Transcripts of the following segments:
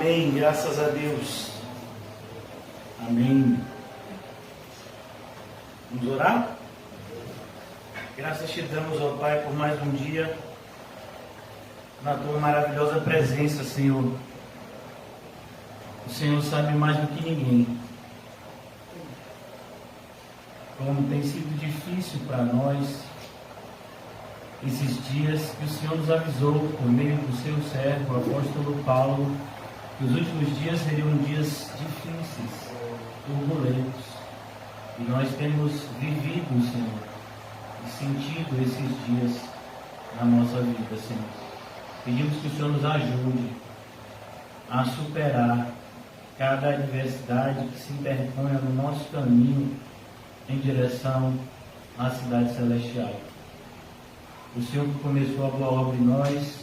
Amém, graças a Deus. Amém. Vamos orar? Graças te damos, ó Pai, por mais um dia na tua maravilhosa presença, Senhor. O Senhor sabe mais do que ninguém como tem sido difícil para nós esses dias que o Senhor nos avisou por meio do seu servo, o apóstolo Paulo, que os últimos dias seriam dias difíceis, turbulentos. E nós temos vivido, Senhor, e sentido esses dias na nossa vida, Senhor. Pedimos que o Senhor nos ajude a superar cada adversidade que se interponha no nosso caminho em direção à cidade celestial. O Senhor que começou a boa obra em nós,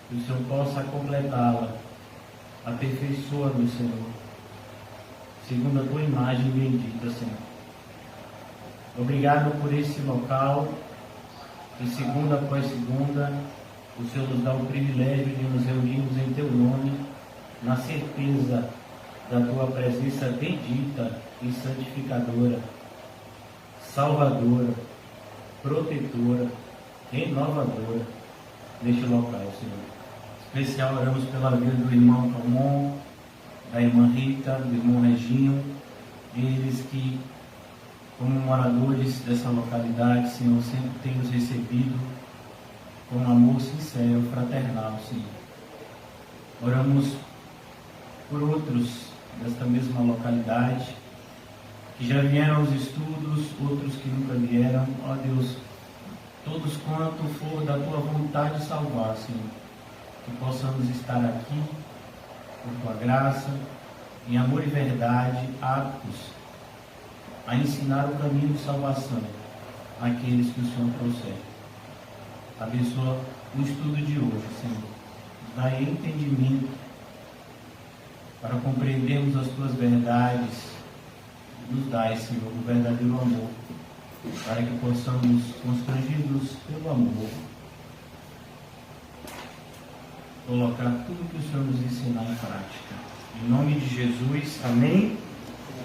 que o Senhor possa completá-la, aperfeiçoa-nos, Senhor, segundo a tua imagem bendita, Senhor. Obrigado por esse local, que segunda após segunda, o Senhor nos dá o privilégio de nos reunirmos em teu nome, na certeza da tua presença bendita e santificadora, salvadora, protetora, renovadora neste local, Senhor. Em especial oramos pela vida do irmão Tomon, da irmã Rita, do irmão Reginho, eles que, como moradores dessa localidade, Senhor, sempre têm nos recebido com um amor sincero, fraternal, Senhor. Oramos por outros desta mesma localidade, que já vieram aos estudos, outros que nunca vieram. Ó Deus, todos quanto for da tua vontade salvar, Senhor, que possamos estar aqui, por tua graça, em amor e verdade, aptos a ensinar o caminho de salvação àqueles que o Senhor trouxer. Abençoa o estudo de hoje, Senhor. Dá entendimento para compreendermos as tuas verdades. Nos dai, Senhor, o verdadeiro amor, para que possamos, constrangidos pelo amor, colocar tudo que o Senhor nos ensinar em prática. Em nome de Jesus, amém?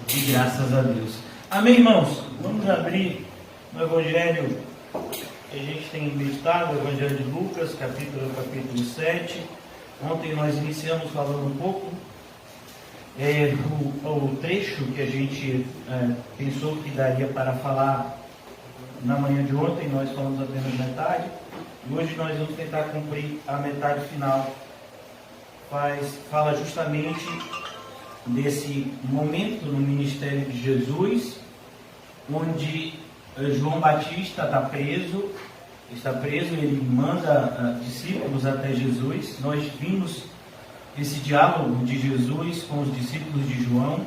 E graças a Deus. Amém, irmãos? Vamos abrir no Evangelho que a gente tem meditado, o Evangelho de Lucas, capítulo 7. Ontem nós iniciamos falando um pouco o trecho que a gente pensou que daria para falar na manhã de ontem. Nós falamos apenas metade, e hoje nós vamos tentar cumprir a metade final. Fala justamente desse momento no ministério de Jesus, onde João Batista está preso, ele manda discípulos até Jesus. Nós vimos esse diálogo de Jesus com os discípulos de João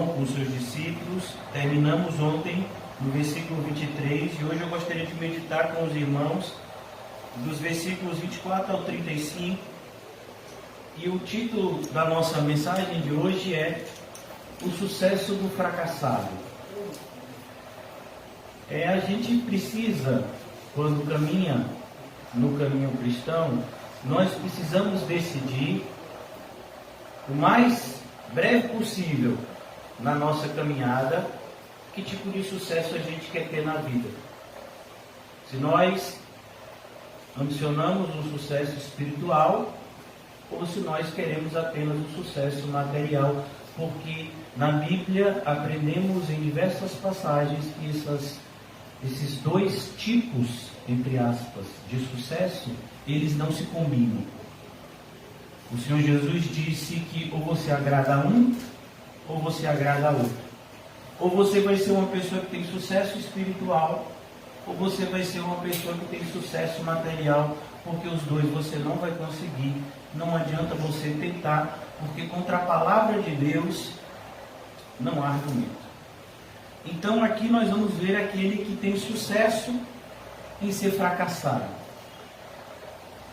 com os seus discípulos. Terminamos ontem no versículo 23, e hoje eu gostaria de meditar com os irmãos dos versículos 24 ao 35, e o título da nossa mensagem de hoje é O Sucesso do Fracassado. A gente precisa, quando caminha no caminho cristão, nós precisamos decidir o mais breve possível na nossa caminhada que tipo de sucesso a gente quer ter na vida. Se nós ambicionamos um sucesso espiritual ou se nós queremos apenas um sucesso material, porque na Bíblia aprendemos em diversas passagens que esses dois tipos, entre aspas, de sucesso, eles não se combinam. O Senhor Jesus disse que ou você agrada a um, ou você agrada a outro. Ou você vai ser uma pessoa que tem sucesso espiritual, ou você vai ser uma pessoa que tem sucesso material, porque os dois você não vai conseguir. Não adianta você tentar, porque contra a palavra de Deus não há argumento. Então aqui nós vamos ver aquele que tem sucesso em ser fracassado.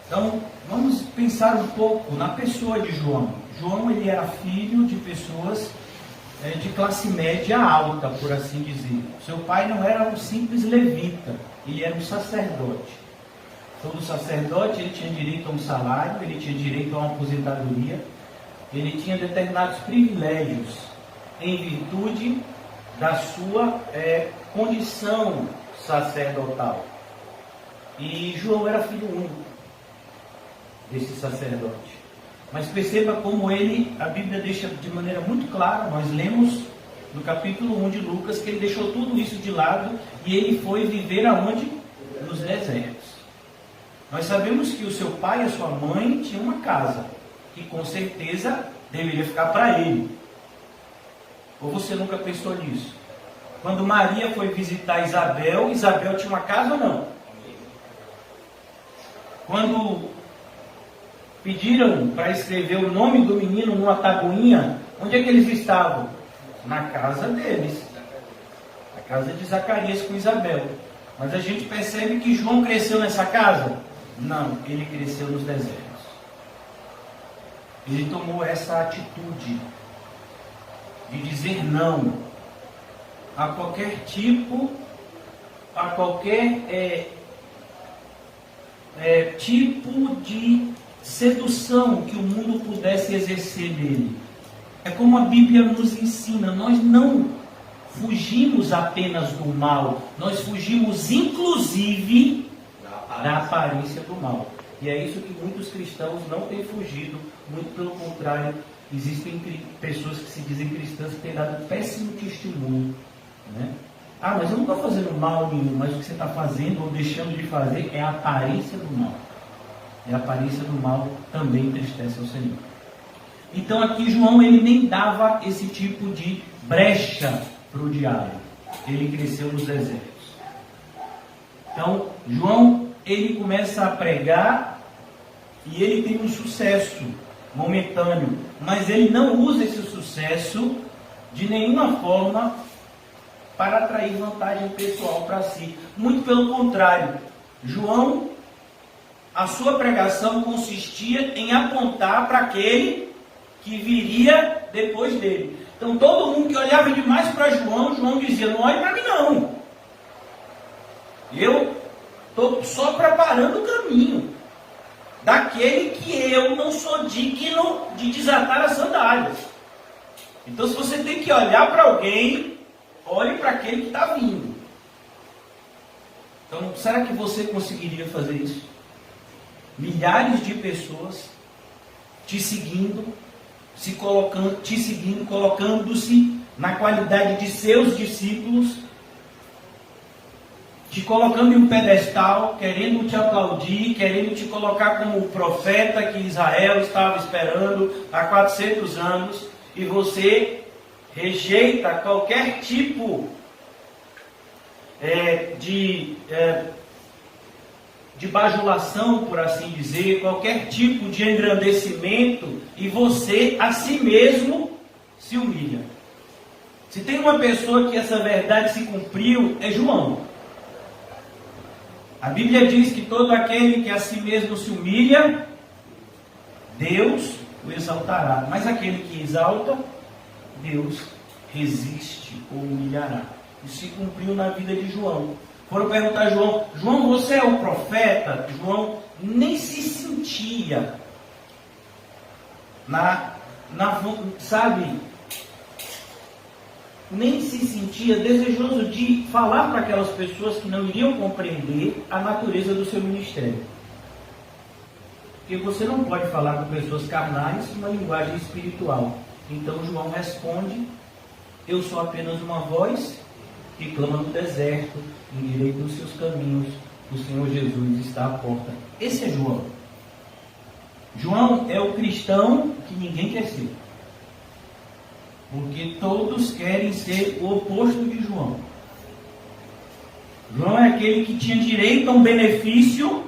Então vamos pensar um pouco na pessoa de João. João, ele era filho de pessoas de classe média alta, por assim dizer. Seu pai não era um simples levita, ele era um sacerdote. Todo sacerdote ele tinha direito a um salário, ele tinha direito a uma aposentadoria, ele tinha determinados privilégios em virtude da sua condição sacerdotal. E João era filho único desse sacerdote. Mas perceba como ele, a Bíblia deixa de maneira muito clara, nós lemos no capítulo 1 de Lucas, que ele deixou tudo isso de lado e ele foi viver aonde? Nos desertos. Nós sabemos que o seu pai e a sua mãe tinham uma casa, que com certeza deveria ficar para ele. Ou você nunca pensou nisso? Quando Maria foi visitar Isabel, Isabel tinha uma casa ou não? Quando pediram para escrever o nome do menino numa tabuinha, onde é que eles estavam? Na casa deles. A casa de Zacarias com Isabel. Mas a gente percebe que João cresceu nessa casa? Não, ele cresceu nos desertos. Ele tomou essa atitude de dizer não a qualquer tipo, a qualquer tipo de sedução que o mundo pudesse exercer nele. É como a Bíblia nos ensina, nós não fugimos apenas do mal, nós fugimos inclusive da aparência do mal. E é isso que muitos cristãos não têm fugido, muito pelo contrário, existem pessoas que se dizem cristãs que têm dado péssimo testemunho, né? Ah, mas eu não estou fazendo mal nenhum, mas o que você está fazendo ou deixando de fazer é a aparência do mal. E a aparência do mal também entristece ao Senhor. Então aqui João ele nem dava esse tipo de brecha para o diabo. Ele cresceu nos desertos. Então João ele começa a pregar e ele tem um sucesso momentâneo, mas ele não usa esse sucesso de nenhuma forma para atrair vantagem pessoal para si. Muito pelo contrário, João, a sua pregação consistia em apontar para aquele que viria depois dele. Então todo mundo que olhava demais para João, João dizia, não olhe para mim não. Eu estou só preparando o caminho daquele que eu não sou digno de desatar as sandálias. Então se você tem que olhar para alguém, olhe para aquele que está vindo. Então será que você conseguiria fazer isso? Milhares de pessoas te seguindo, colocando-se na qualidade de seus discípulos, te colocando em um pedestal, querendo te aplaudir, querendo te colocar como o profeta que Israel estava esperando há 400 anos, e você rejeita qualquer tipo de bajulação, por assim dizer, qualquer tipo de engrandecimento, e você a si mesmo se humilha. Se tem uma pessoa que essa verdade se cumpriu, é João. A Bíblia diz que todo aquele que a si mesmo se humilha, Deus o exaltará. Mas aquele que exalta, Deus resiste ou humilhará. Isso se cumpriu na vida de João. Foram perguntar a João, João, você é o profeta? João nem se sentia nem se sentia desejoso de falar para aquelas pessoas que não iriam compreender a natureza do seu ministério. Porque você não pode falar com pessoas carnais uma linguagem espiritual. Então João responde, eu sou apenas uma voz que clama no deserto, endireita os seus caminhos, o Senhor Jesus está à porta. Esse é João. João é o cristão que ninguém quer ser. Porque todos querem ser o oposto de João. João é aquele que tinha direito a um benefício,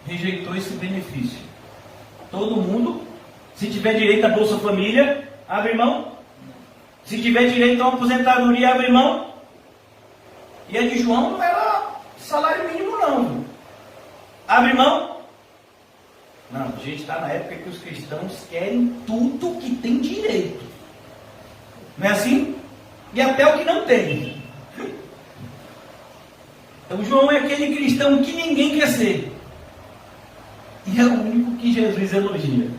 rejeitou esse benefício. Todo mundo, se tiver direito à Bolsa Família, abre mão. Se tiver direito a uma aposentadoria, abre mão. E a de João não era salário mínimo não. Abre mão. Não, a gente está na época que os cristãos querem tudo que tem direito. Não é assim? E até o que não tem. Então João é aquele cristão que ninguém quer ser. é o único que Jesus elogia.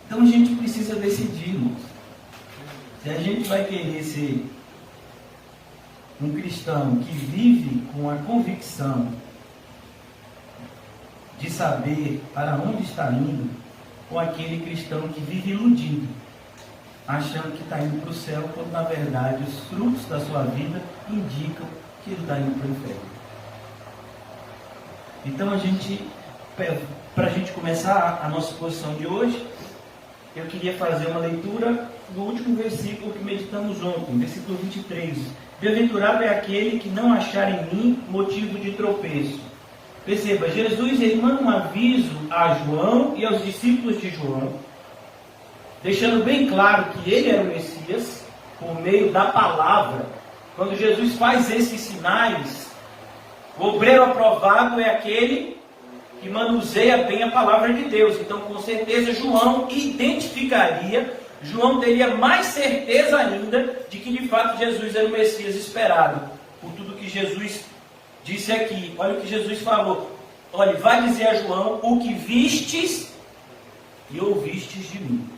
Então a gente precisa decidir, irmãos. Se a gente vai querer ser um cristão que vive com a convicção de saber para onde está indo, ou aquele cristão que vive iludido, achando que está indo para o céu, quando na verdade os frutos da sua vida indicam que ele está indo para o inferno. Então para a gente começar a nossa exposição de hoje, eu queria fazer uma leitura do último versículo que meditamos ontem, versículo 23. Bem-aventurado é aquele que não achar em mim motivo de tropeço. Perceba, Jesus ele manda um aviso a João e aos discípulos de João, deixando bem claro que ele era o Messias, por meio da palavra. Quando Jesus faz esses sinais, o obreiro aprovado é aquele que manuseia bem a palavra de Deus. Então, com certeza, João identificaria, João teria mais certeza ainda de que de fato Jesus era o Messias esperado, por tudo que Jesus disse aqui. Olha o que Jesus falou. Olha, vai dizer a João o que vistes e ouvistes de mim.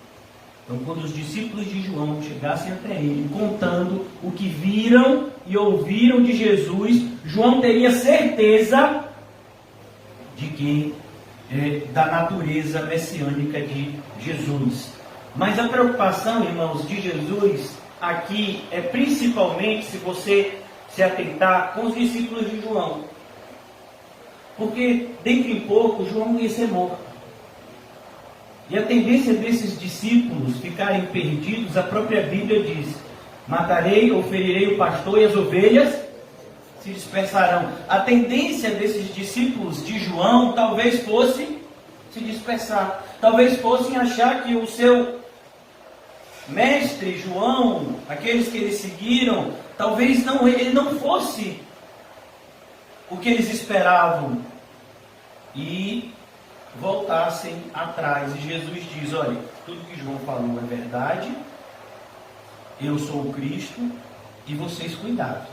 Então, quando os discípulos de João chegassem até ele, contando o que viram e ouviram de Jesus, João teria certeza de que da natureza messiânica de Jesus. Mas a preocupação, irmãos, de Jesus aqui é principalmente, se você se atentar, com os discípulos de João. Porque dentro em pouco João ia ser morto. E a tendência desses discípulos ficarem perdidos, a própria Bíblia diz: matarei ou ferirei o pastor e as ovelhas se dispersarão. A tendência desses discípulos de João talvez fosse se dispersar. Talvez fossem achar que o seu mestre João, aqueles que eles seguiram, talvez ele não fosse o que eles esperavam e voltassem atrás. E Jesus diz: olha, tudo que João falou é verdade, eu sou o Cristo, e vocês cuidado,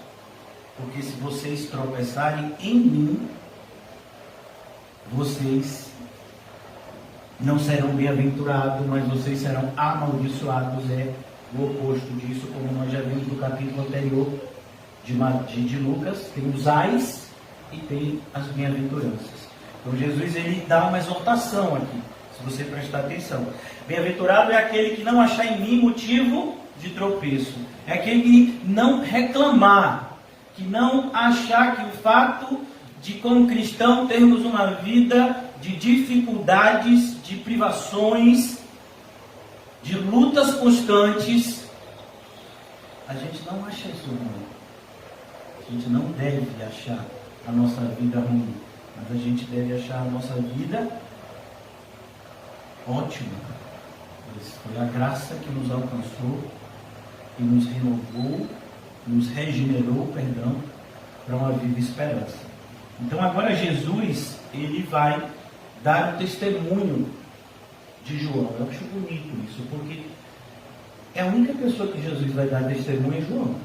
porque se vocês tropeçarem em mim, vocês não serão bem-aventurados, mas vocês serão amaldiçoados. É o oposto disso, como nós já vimos no capítulo anterior de Lucas. Tem os ais e tem as bem-aventuranças. Então Jesus ele dá uma exortação aqui, se você prestar atenção. Bem-aventurado é aquele que não achar em mim motivo de tropeço. É aquele que não reclamar, que não achar que o fato de, como cristão, termos uma vida de dificuldades, de privações, de lutas constantes, a gente não acha isso ruim. A gente não deve achar a nossa vida ruim, mas a gente deve achar a nossa vida ótima. Foi a graça que nos alcançou, que nos renovou, nos regenerou, para uma viva esperança. Então agora Jesus, ele vai dar o testemunho de João. Eu acho bonito isso, porque é a única pessoa que Jesus vai dar testemunho é João.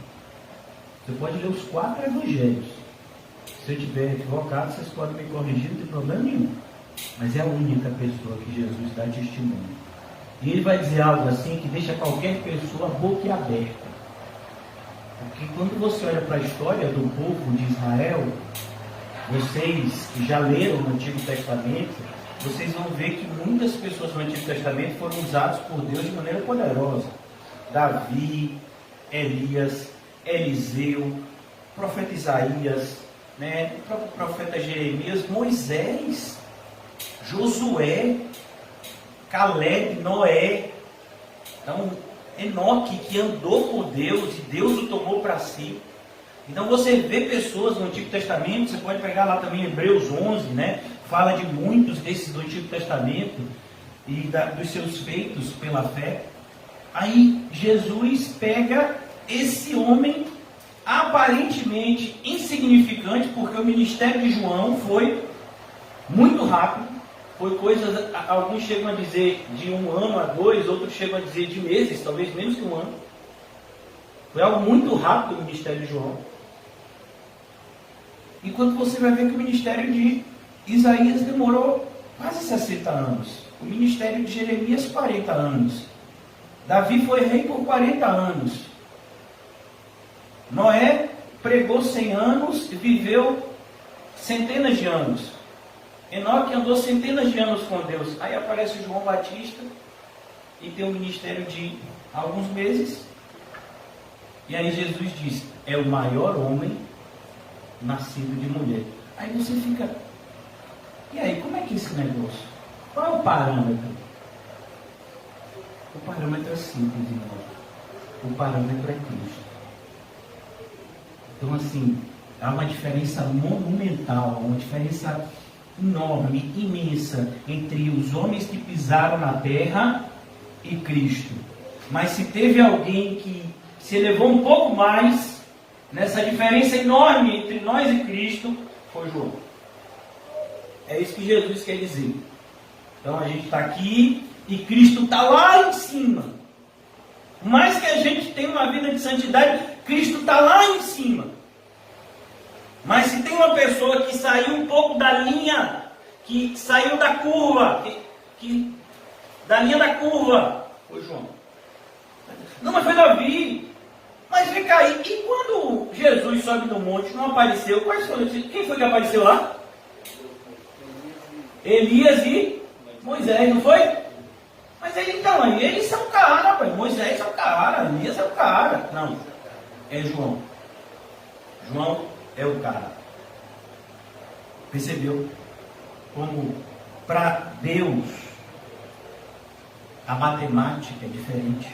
Você pode ler os 4 evangelhos. Se eu estiver equivocado, vocês podem me corrigir, não tem problema nenhum. Mas é a única pessoa que Jesus dá testemunho. E ele vai dizer algo assim que deixa qualquer pessoa boquiaberta. Porque quando você olha para a história do povo de Israel, vocês que já leram no Antigo Testamento, vocês vão ver que muitas pessoas no Antigo Testamento foram usadas por Deus de maneira poderosa. Davi, Elias, Eliseu, o profeta Isaías, o próprio profeta Jeremias, Moisés, Josué, Caleb, Noé. Então, Enoque, que andou por Deus e Deus o tomou para si. Então você vê pessoas no Antigo Testamento, você pode pegar lá também Hebreus 11, fala de muitos desses do Antigo Testamento e dos seus feitos pela fé. Aí Jesus pega esse homem aparentemente insignificante, porque o ministério de João foi muito rápido, foi coisas, alguns chegam a dizer de 1 ano a 2, outros chegam a dizer de meses, talvez menos que 1 ano. Foi algo muito rápido o ministério de João. Enquanto você vai ver que o ministério de Isaías demorou quase 60 anos. O ministério de Jeremias, 40 anos. Davi foi rei por 40 anos. Noé pregou 100 anos e viveu centenas de anos. Enoque andou centenas de anos com Deus. Aí aparece João Batista e tem um ministério de alguns meses. E aí Jesus diz: é o maior homem nascido de mulher. Aí você fica: e aí, como é que é esse negócio? Qual é o parâmetro? O parâmetro é simples, irmão. O parâmetro é Cristo. Então, assim, há uma diferença monumental, uma diferença enorme, imensa, entre os homens que pisaram na terra e Cristo. Mas se teve alguém que se elevou um pouco mais nessa diferença enorme entre nós e Cristo, foi João. É isso que Jesus quer dizer. Então a gente está aqui e Cristo está lá em cima. Por mais que a gente tenha uma vida de santidade, Cristo está lá em cima. Mas se tem uma pessoa que saiu um pouco da linha, que saiu da curva, da linha da curva, foi João. Não, mas foi Davi. Mas vem cá, e quando Jesus sobe no monte, não apareceu? Quem foi que apareceu lá? Elias e Moisés, não foi? Mas ele, então, eles são o cara, rapaz. Moisés é o cara, Elias é o cara. Não, é João. João é o cara. Percebeu? Como para Deus a matemática é diferente.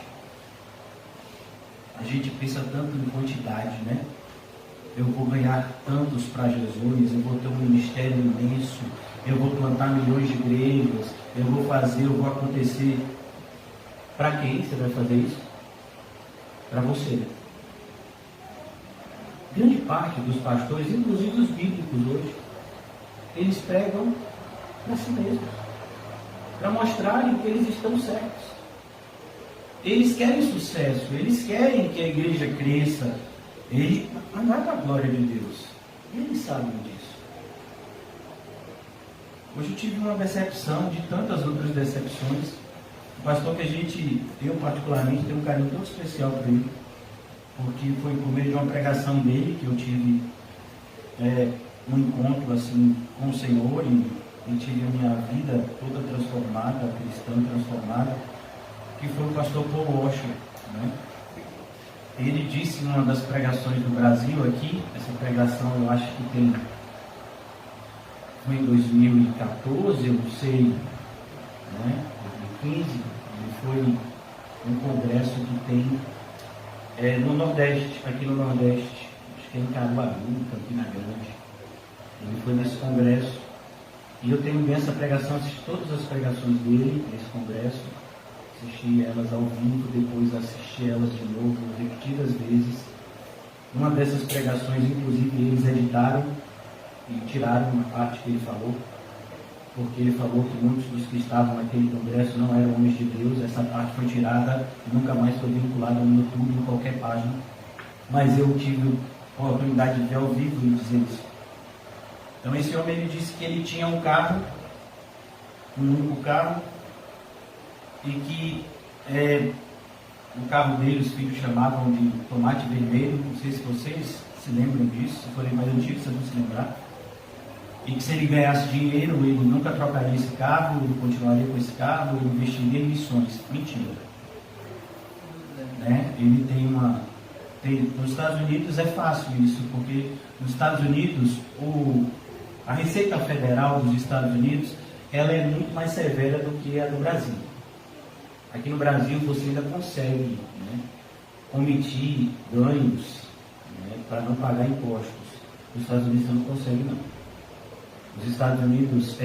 A gente pensa tanto em quantidade, né? Eu vou ganhar tantos para Jesus, eu vou ter um ministério imenso, eu vou plantar milhões de igrejas, eu vou fazer, eu vou acontecer. Para quem você vai fazer isso? Para você. Grande parte dos pastores, inclusive os bíblicos hoje, eles pregam para si mesmos, para mostrarem que eles estão certos. Eles querem sucesso, eles querem que a igreja cresça, mas não é para a glória de Deus. Eles sabem disso. Hoje eu tive uma decepção de tantas outras decepções. O pastor que a gente, eu particularmente, tenho um carinho todo especial por ele, porque foi por meio de uma pregação dele que eu tive um encontro assim com o Senhor e tive a minha vida toda transformada, cristã transformada, que foi o pastor Paul Washer, né? Ele disse em uma das pregações do Brasil aqui, essa pregação eu acho que foi em 2014, eu não sei, né? 2015, ele foi um congresso que tem no Nordeste, aqui no Nordeste, acho que é em Caruaru, Campina Grande. Ele foi nesse congresso e eu tenho bem essa pregação, assisti todas as pregações dele nesse congresso, assisti elas ao vivo, depois assisti elas de novo, repetidas vezes. Uma dessas pregações, inclusive, eles editaram e tiraram uma parte que ele falou, porque ele falou que muitos dos que estavam naquele congresso não eram homens de Deus. Essa parte foi tirada e nunca mais foi vinculada no YouTube, em qualquer página. Mas eu tive a oportunidade de ver ao vivo e dizer isso. Então esse homem, ele disse que ele tinha um carro, um único carro, e que o carro dele, os filhos chamavam de tomate vermelho. Não sei se vocês se lembram disso, se forem mais antigos, vocês vão se lembrar. E que se ele ganhasse dinheiro, ele nunca trocaria esse carro, ele continuaria com esse carro, ele investiria em missões. Mentira. Né? Ele nos Estados Unidos é fácil isso, porque nos Estados Unidos, a Receita Federal dos Estados Unidos, ela é muito mais severa do que a do Brasil. Aqui no Brasil você ainda consegue, né, omitir ganhos, né, para não pagar impostos. Nos Estados Unidos você não consegue, não. Nos Estados Unidos,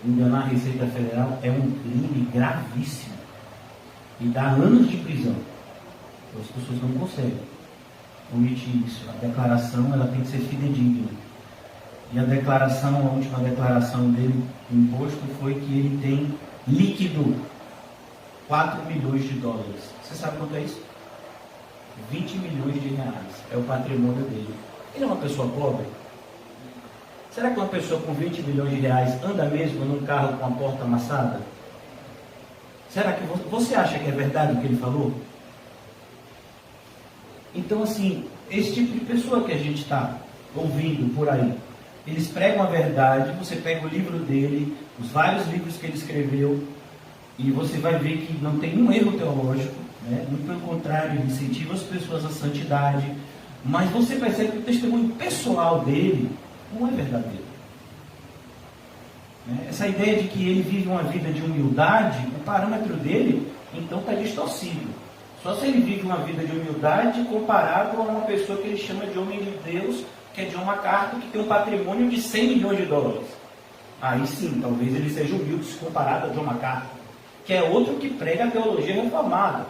enganar a Receita Federal é um crime gravíssimo e dá anos de prisão. Então, as pessoas não conseguem omitir isso. A declaração, ela tem que ser fidedigna. E a última declaração dele do imposto foi que ele tem líquido 4 milhões de dólares. Você sabe quanto é isso? 20 milhões de reais. É o patrimônio dele. Ele é uma pessoa pobre? Será que uma pessoa com 20 milhões de reais anda mesmo num carro com a porta amassada? Será que você acha que é verdade o que ele falou? Então, assim, esse tipo de pessoa que a gente está ouvindo por aí, eles pregam a verdade, você pega o livro dele, os vários livros que ele escreveu, e você vai ver que não tem um erro teológico, né? Muito pelo contrário, ele incentiva as pessoas à santidade, mas você percebe que o testemunho pessoal dele não é verdadeiro. Essa ideia de que ele vive uma vida de humildade, o parâmetro dele, então, está distorcido. Só se ele vive uma vida de humildade comparado a uma pessoa que ele chama de homem de Deus, que é John MacArthur, que tem um patrimônio de 100 milhões de dólares. Aí sim, talvez ele seja humilde se comparado a John MacArthur, que é outro que prega a teologia reformada.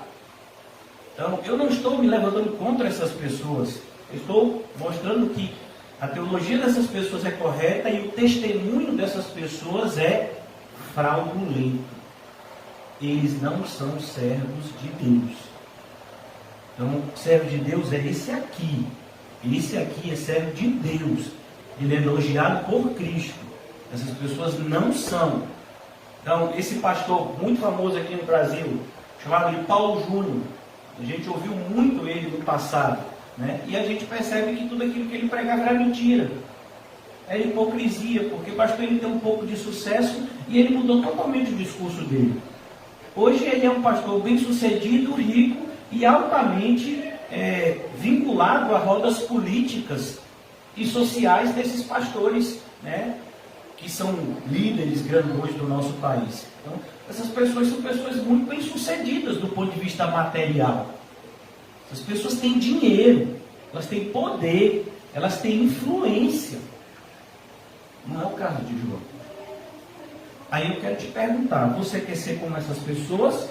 Então, eu não estou me levantando contra essas pessoas. Eu estou mostrando que a teologia dessas pessoas é correta e o testemunho dessas pessoas é fraudulento. Eles não são servos de Deus. Então, o servo de Deus é esse aqui. Esse aqui é servo de Deus. Ele é elogiado por Cristo. Essas pessoas não são. Então, esse pastor muito famoso aqui no Brasil, chamado de Paulo Júnior, a gente ouviu muito ele no passado, né? E a gente percebe que tudo aquilo que ele pregava era mentira. Era hipocrisia, porque o pastor ele tem um pouco de sucesso e ele mudou totalmente o discurso dele. Hoje ele é um pastor bem sucedido, rico e altamente vinculado a rodas políticas e sociais desses pastores, né, que são líderes grandões do nosso país. Então, essas pessoas são pessoas muito bem sucedidas do ponto de vista material. Essas pessoas têm dinheiro, elas têm poder, elas têm influência. Não é o caso de João. Aí eu quero te perguntar, você quer ser como essas pessoas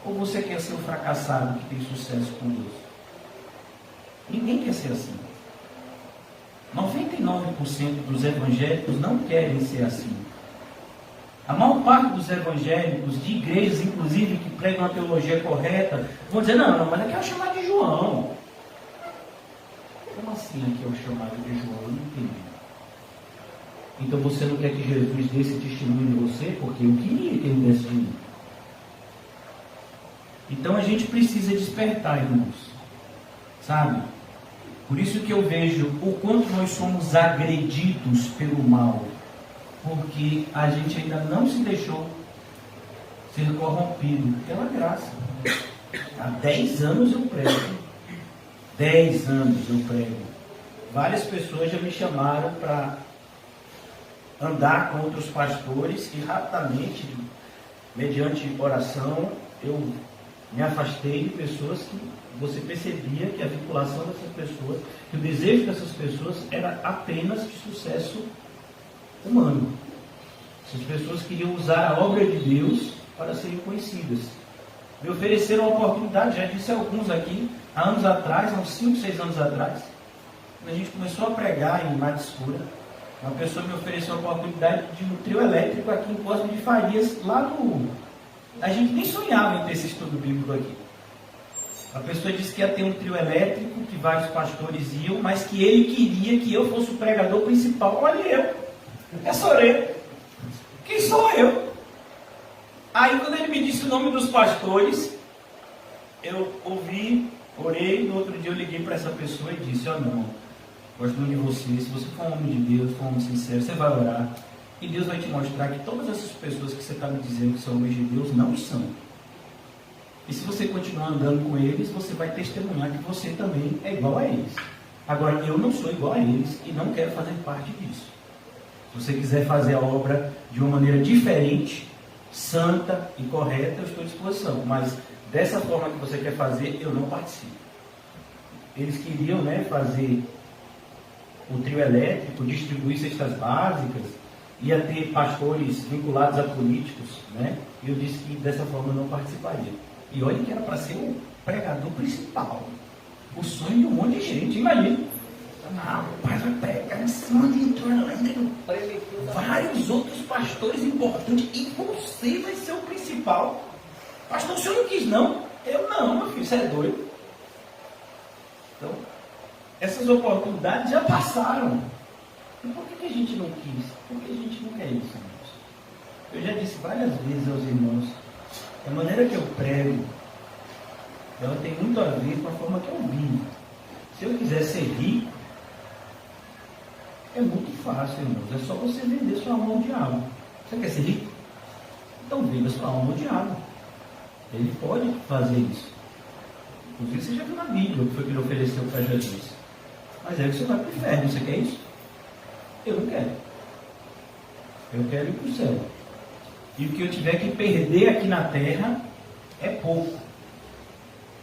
ou você quer ser o fracassado que tem sucesso com Deus? Ninguém quer ser assim. 99% dos evangélicos não querem ser assim. A maior parte dos evangélicos, de igrejas inclusive, que pregam a teologia correta, vão dizer, não, mas aqui é o chamado de João. Como assim aqui é o chamado de João? Eu não entendi. Então você não quer que Jesus dê esse testemunho de você? Porque eu queria que ele desse de mim. Então a gente precisa despertar, irmãos. Sabe? Por isso que eu vejo o quanto nós somos agredidos pelo mal. Porque a gente ainda não se deixou ser corrompido pela graça. Há 10 anos eu prego. 10 anos eu prego. Várias pessoas já me chamaram para andar com outros pastores e rapidamente, mediante oração, eu me afastei de pessoas que você percebia que a vinculação dessas pessoas, que o desejo dessas pessoas era apenas de sucesso humano. Essas pessoas queriam usar a obra de Deus para serem conhecidas. Me ofereceram a oportunidade, já disse a alguns aqui, há anos atrás, há uns 5, 6 anos atrás, quando a gente começou a pregar em Mata Escura, uma pessoa me ofereceu a oportunidade de um trio elétrico aqui em Cosme de Farias, lá no... A gente nem sonhava em ter esse estudo bíblico aqui. A pessoa disse que ia ter um trio elétrico, que vários pastores iam, mas que ele queria que eu fosse o pregador principal. Olha eu, é Sorê. Quem sou eu? Aí quando ele me disse o nome dos pastores, eu ouvi, orei, no outro dia eu liguei para essa pessoa e disse, ó não, gosto muito de você, se você for um homem de Deus, for um homem sincero, você vai orar, e Deus vai te mostrar que todas essas pessoas que você está me dizendo que são homens de Deus, não são. E se você continuar andando com eles, você vai testemunhar que você também é igual a eles. Agora, eu não sou igual a eles e não quero fazer parte disso. Se você quiser fazer a obra de uma maneira diferente, santa e correta, eu estou à disposição. Mas dessa forma que você quer fazer, eu não participo. Eles queriam, né, fazer o trio elétrico, distribuir cestas básicas, ia ter pastores vinculados a políticos, né? E eu disse que dessa forma eu não participaria. E olha que era para ser o pregador principal. O sonho de um monte de gente, imagina. Ah, o pai vai pregar em cima de trio elétrico. Vários outros pastores importantes e você vai ser o principal. Pastor, o senhor não quis, não? Eu não, meu filho, você é doido. Então, essas oportunidades já passaram. E por que a gente não quis? Porque a gente não quer isso, irmãos. Eu já disse várias vezes aos irmãos, a maneira que eu prego, ela tem muito a ver com a forma que eu vivo. Se eu quiser ser rico, é muito fácil, irmãos. É só você vender sua alma ao diabo. Você quer ser rico? Então venda sua alma ao diabo. Ele pode fazer isso. Inclusive você já viu na Bíblia o que foi que ele ofereceu para Jesus. Mas aí você vai para o inferno. Você quer isso? Eu não quero. Eu quero ir para o céu. E o que eu tiver que perder aqui na terra é pouco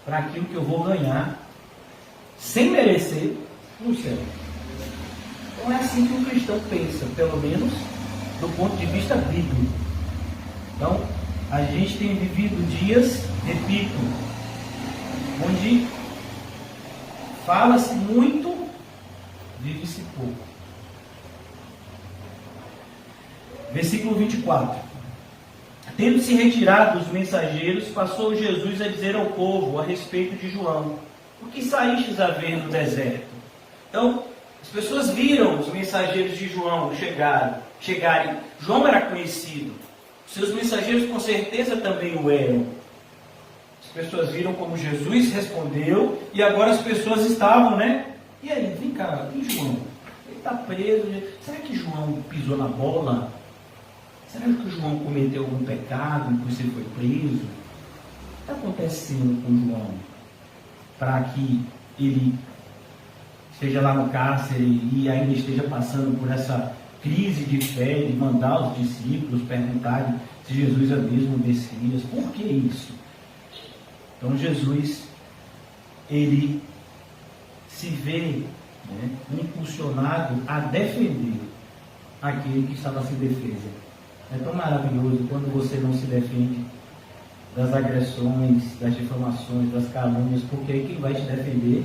para aquilo que eu vou ganhar sem merecer no céu. Então é assim que o cristão pensa, pelo menos do ponto de vista bíblico. Então, a gente tem vivido dias, repito, onde fala-se muito, vive-se pouco. Versículo 24. Tendo-se retirado os mensageiros, passou Jesus a dizer ao povo a respeito de João: o que saístes a ver no deserto? Então, as pessoas viram os mensageiros de João chegarem. João era conhecido. Seus mensageiros com certeza também o eram. As pessoas viram como Jesus respondeu, e agora as pessoas estavam, né? E aí, vem cá, e João? Ele está preso. Será que João pisou na bola? Será que João cometeu algum pecado e por isso ele foi preso? O que está acontecendo com João? Para que ele esteja lá no cárcere e ainda esteja passando por essa crise de fé, de mandar os discípulos perguntarem se Jesus é mesmo o Messias. Por que isso? Então Jesus, ele se vê, né, impulsionado a defender aquele que estava sem defesa. É tão maravilhoso quando você não se defende das agressões, das difamações, das calúnias, porque aí quem vai te defender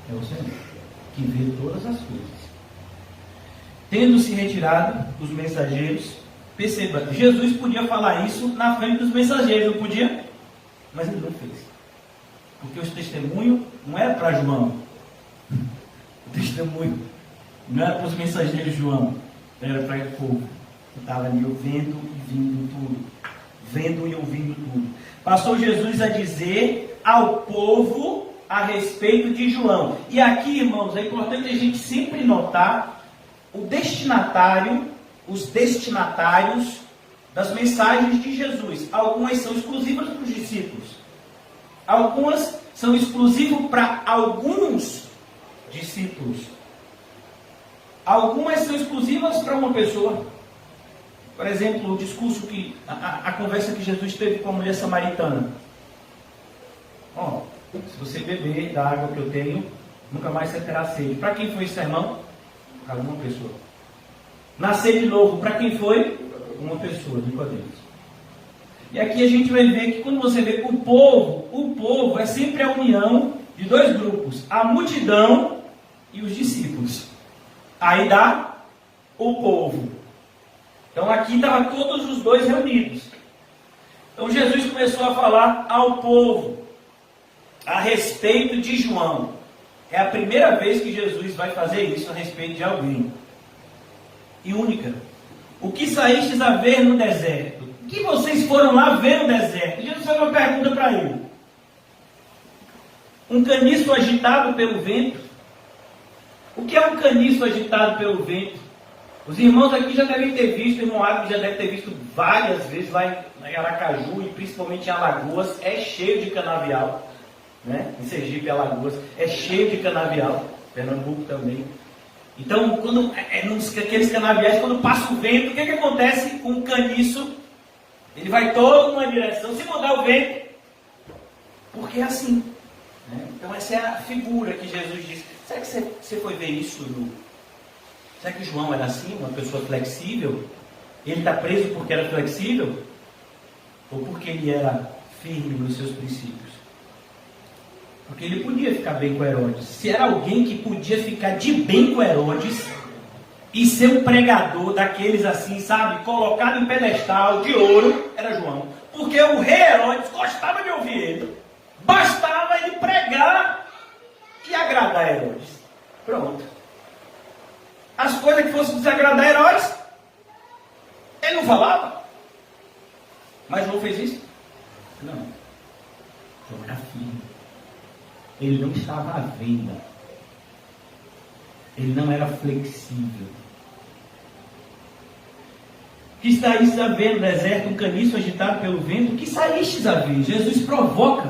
é o Senhor, que vê todas as coisas. Tendo-se retirado os mensageiros, perceba, Jesus podia falar isso na frente dos mensageiros, não podia? Mas ele não fez. Porque o testemunho não era para João. O testemunho não era para os mensageiros de João, era para o povo que estava ali ouvindo e vindo tudo. Vendo e ouvindo tudo. Passou Jesus a dizer ao povo a respeito de João. E aqui, irmãos, é importante a gente sempre notar o destinatário, os destinatários das mensagens de Jesus. Algumas são exclusivas para os discípulos. Algumas são exclusivas para alguns discípulos. Algumas são exclusivas para uma pessoa. Por exemplo, o discurso a conversa que Jesus teve com a mulher samaritana. Ó, se você beber da água que eu tenho, nunca mais você terá sede. Para quem foi esse sermão? Para uma pessoa. Nascer de novo, para quem foi? Uma pessoa, Nicodemos. E aqui a gente vai ver que quando você vê o povo é sempre a união de dois grupos, a multidão e os discípulos. Aí dá o povo. Então aqui estavam todos os dois reunidos. Então Jesus começou a falar ao povo a respeito de João. É a primeira vez que Jesus vai fazer isso a respeito de alguém. E única. O que saístes a ver no deserto? O que vocês foram lá ver no deserto? Jesus fez uma pergunta para ele. Um caniço agitado pelo vento? O que é um caniço agitado pelo vento? Os irmãos aqui já devem ter visto, o irmão Águio já deve ter visto várias vezes lá em Aracaju e principalmente em Alagoas, é cheio de canavial, né? Em Sergipe e Alagoas, é cheio de canavial, Pernambuco também. Então, quando aqueles canaviais, quando passa o vento, o que acontece com o caniço? Ele vai todo numa direção, se mudar o vento, porque é assim, né? Então essa é a figura que Jesus diz. Será que você foi ver isso Será que João era assim, uma pessoa flexível? Ele está preso porque era flexível? Ou porque ele era firme nos seus princípios? Porque ele podia ficar bem com Herodes. Se era alguém que podia ficar de bem com Herodes e ser um pregador daqueles assim, sabe, colocado em pedestal de ouro, era João. Porque o rei Herodes gostava de ouvir ele. Bastava ele pregar e agradar Herodes. Pronto. as coisas que fossem desagradar Herodes. Ele não falava. Mas João fez isso? Não. João era firme. Ele não estava à venda. Ele não era flexível. Que saístes a ver no deserto um caniço agitado pelo vento? Que saístes a ver? Jesus provoca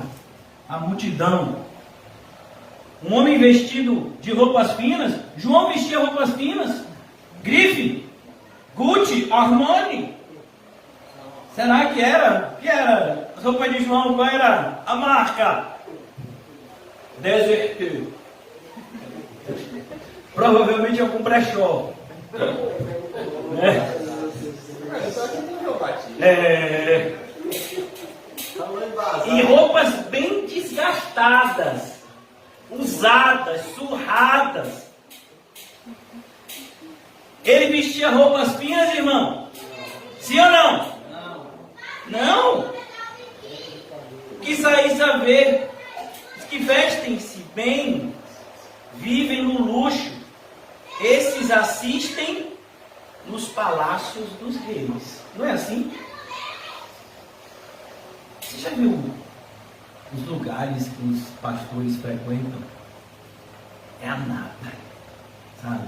a multidão. Um homem vestido de roupas finas. João vestia roupas finas. Grife, Gucci, Armani. Será que era? Que era? As roupas de João, qual era a marca? Desert. Provavelmente algum brechó. E roupas bem desgastadas, usadas, surradas. Ele vestia roupas finas, irmão? Sim ou não? Não? Que saísse a ver, os que vestem-se bem, vivem no luxo, esses assistem nos palácios dos reis. Não é assim? Você já viu os lugares que os pastores frequentam? É a nata, sabe?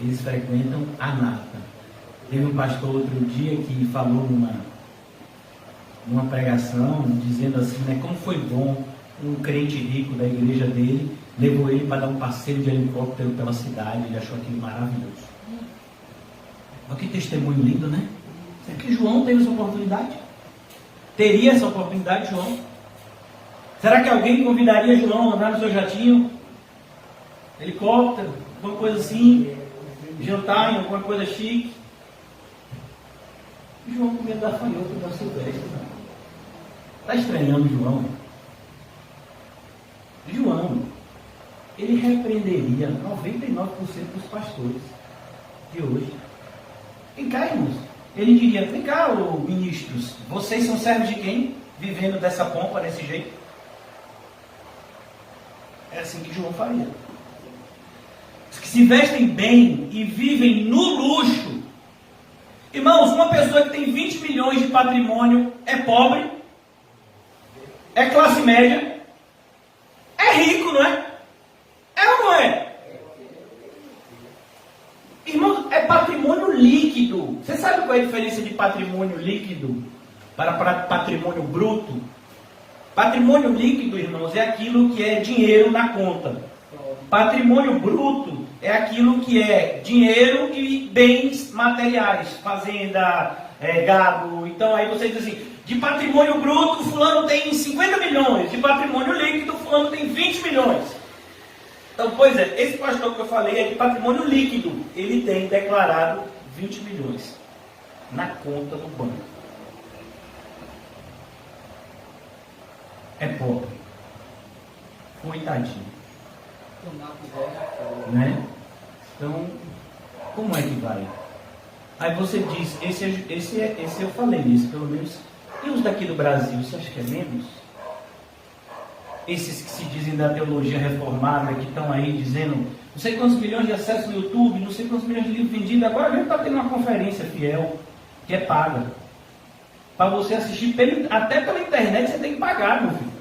Eles frequentam a nata. Teve um pastor outro dia que falou numa pregação, dizendo assim, né, como foi bom um crente rico da igreja dele, levou ele para dar um passeio de helicóptero pela cidade, ele achou aquilo maravilhoso. Olha que testemunho lindo, né? Será que João teve essa oportunidade? Teria essa oportunidade, João? Será que alguém convidaria João a andar no seu jatinho? Helicóptero, alguma coisa assim? Jantar em alguma coisa chique? João comia gafanhoto da Silvestre. Está estranhando João? João, ele repreenderia 99% dos pastores de hoje. Vem cá, irmãos. Ele diria, vem cá, ministros, vocês são servos de quem? Vivendo dessa pompa, desse jeito? É assim que João faria. Os que se vestem bem e vivem no luxo. Irmãos, uma pessoa que tem 20 milhões de patrimônio é pobre? É classe média? É rico, não é? É ou não é? Irmãos, é patrimônio líquido. Você sabe qual é a diferença de patrimônio líquido para patrimônio bruto? Patrimônio líquido, irmãos, é aquilo que é dinheiro na conta. Patrimônio bruto é aquilo que é dinheiro e bens materiais, fazenda, gado. Então aí você diz assim, de patrimônio bruto fulano tem 50 milhões, de patrimônio líquido fulano tem 20 milhões. Então, pois é, esse pastor que eu falei é de patrimônio líquido. Ele tem declarado 20 milhões na conta do banco. É pobre. Coitadinho. Né? Então, como é que vai? Aí você diz, esse eu falei isso, pelo menos. E os daqui do Brasil, você acha que é menos? Esses que se dizem da teologia reformada, que estão aí dizendo não sei quantos milhões de acessos no YouTube, não sei quantos milhões de livros vendidos, agora mesmo está tendo uma conferência fiel, que é paga. Para você assistir, até pela internet você tem que pagar, meu filho.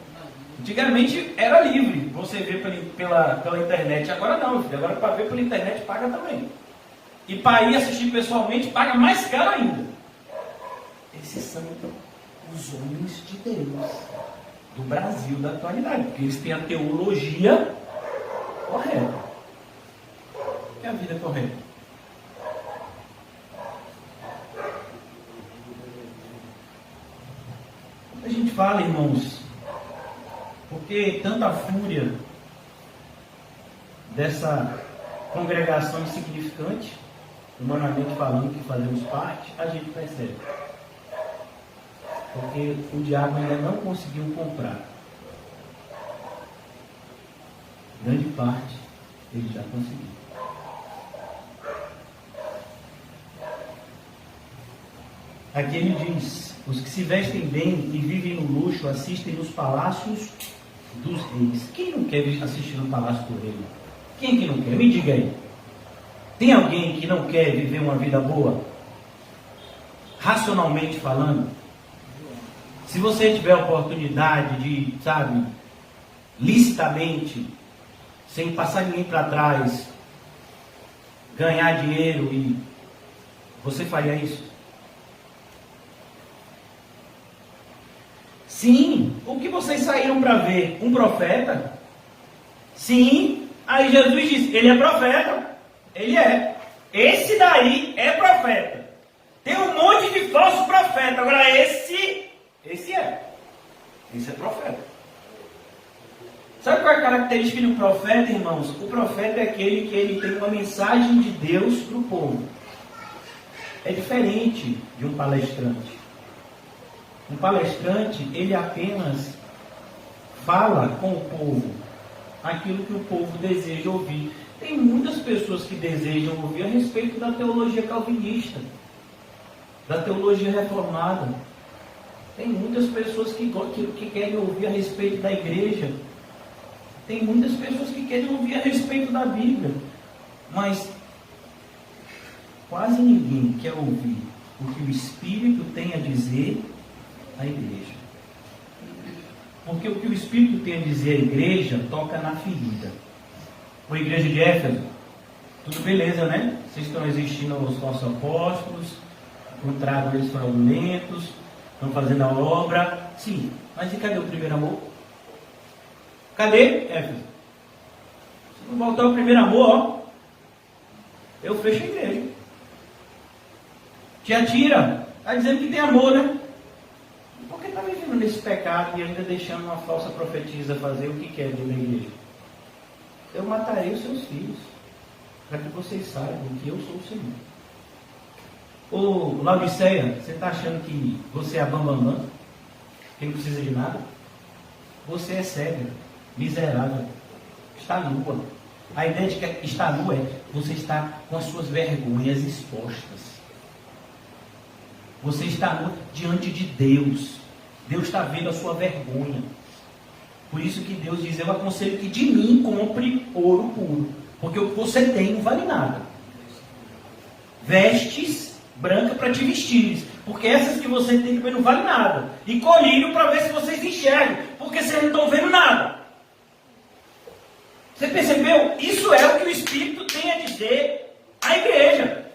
Antigamente era livre você ver pela internet, agora não, meu filho. Agora para ver pela internet paga também. E para ir assistir pessoalmente paga mais caro ainda. Esses são os homens de Deus do Brasil da atualidade, porque eles têm a teologia correta. É a vida correta. A gente fala, irmãos, porque tanta fúria dessa congregação insignificante, humanamente falando, que fazemos parte, a gente percebe. Porque o diabo ainda não conseguiu comprar. Grande parte ele já conseguiu. Aqui ele diz, os que se vestem bem e vivem no luxo assistem nos palácios dos reis. Quem não quer assistir no palácio do rei? Quem que não quer? Me diga aí. Tem alguém que não quer viver uma vida boa? Racionalmente falando. Se você tiver a oportunidade de, sabe, licitamente, sem passar ninguém para trás, ganhar dinheiro, e você faria isso? Sim. O que vocês saíram para ver? Um profeta? Sim. Aí Jesus disse, ele é profeta. Ele é. Esse daí é profeta. Tem um monte de falso profeta. Agora esse é. Esse é profeta. Sabe qual é a característica de um profeta, irmãos? O profeta é aquele que ele tem uma mensagem de Deus para o povo. É diferente de um palestrante. Um palestrante, ele apenas fala com o povo aquilo que o povo deseja ouvir. Tem muitas pessoas que desejam ouvir a respeito da teologia calvinista, da teologia reformada. Tem muitas pessoas que querem ouvir a respeito da igreja. Tem muitas pessoas que querem ouvir a respeito da Bíblia. Mas quase ninguém quer ouvir o que o Espírito tem a dizer à igreja. Porque o que o Espírito tem a dizer à igreja toca na ferida. A igreja de Éfeso, tudo beleza, né? Vocês estão existindo os falsos apóstolos, o contrário, eles foram lentos, estão fazendo a obra. Sim, mas e cadê o primeiro amor? Cadê, Éfeso? Se não voltar o primeiro amor, ó, eu fecho a igreja. Tiatira, está dizendo que tem amor, né? Por que está vivendo nesse pecado e ainda deixando uma falsa profetisa fazer o que quer dentro da igreja? Eu matarei os seus filhos, para que vocês saibam que eu sou o Senhor. Ô Laodiceia, você está achando que você é a bambambam? Que não precisa de nada? Você é cega, miserável, está nua. A ideia de que está nua é você está com as suas vergonhas expostas. Você está nua diante de Deus. Deus está vendo a sua vergonha. Por isso que Deus diz, eu aconselho que de mim compre ouro puro, porque o que você tem não vale nada. Vestes branca para te vestires, porque essas que você tem também não valem nada. E colírio para ver se vocês enxergam, porque vocês não estão vendo nada. Você percebeu? Isso é o que o Espírito tem a dizer à igreja.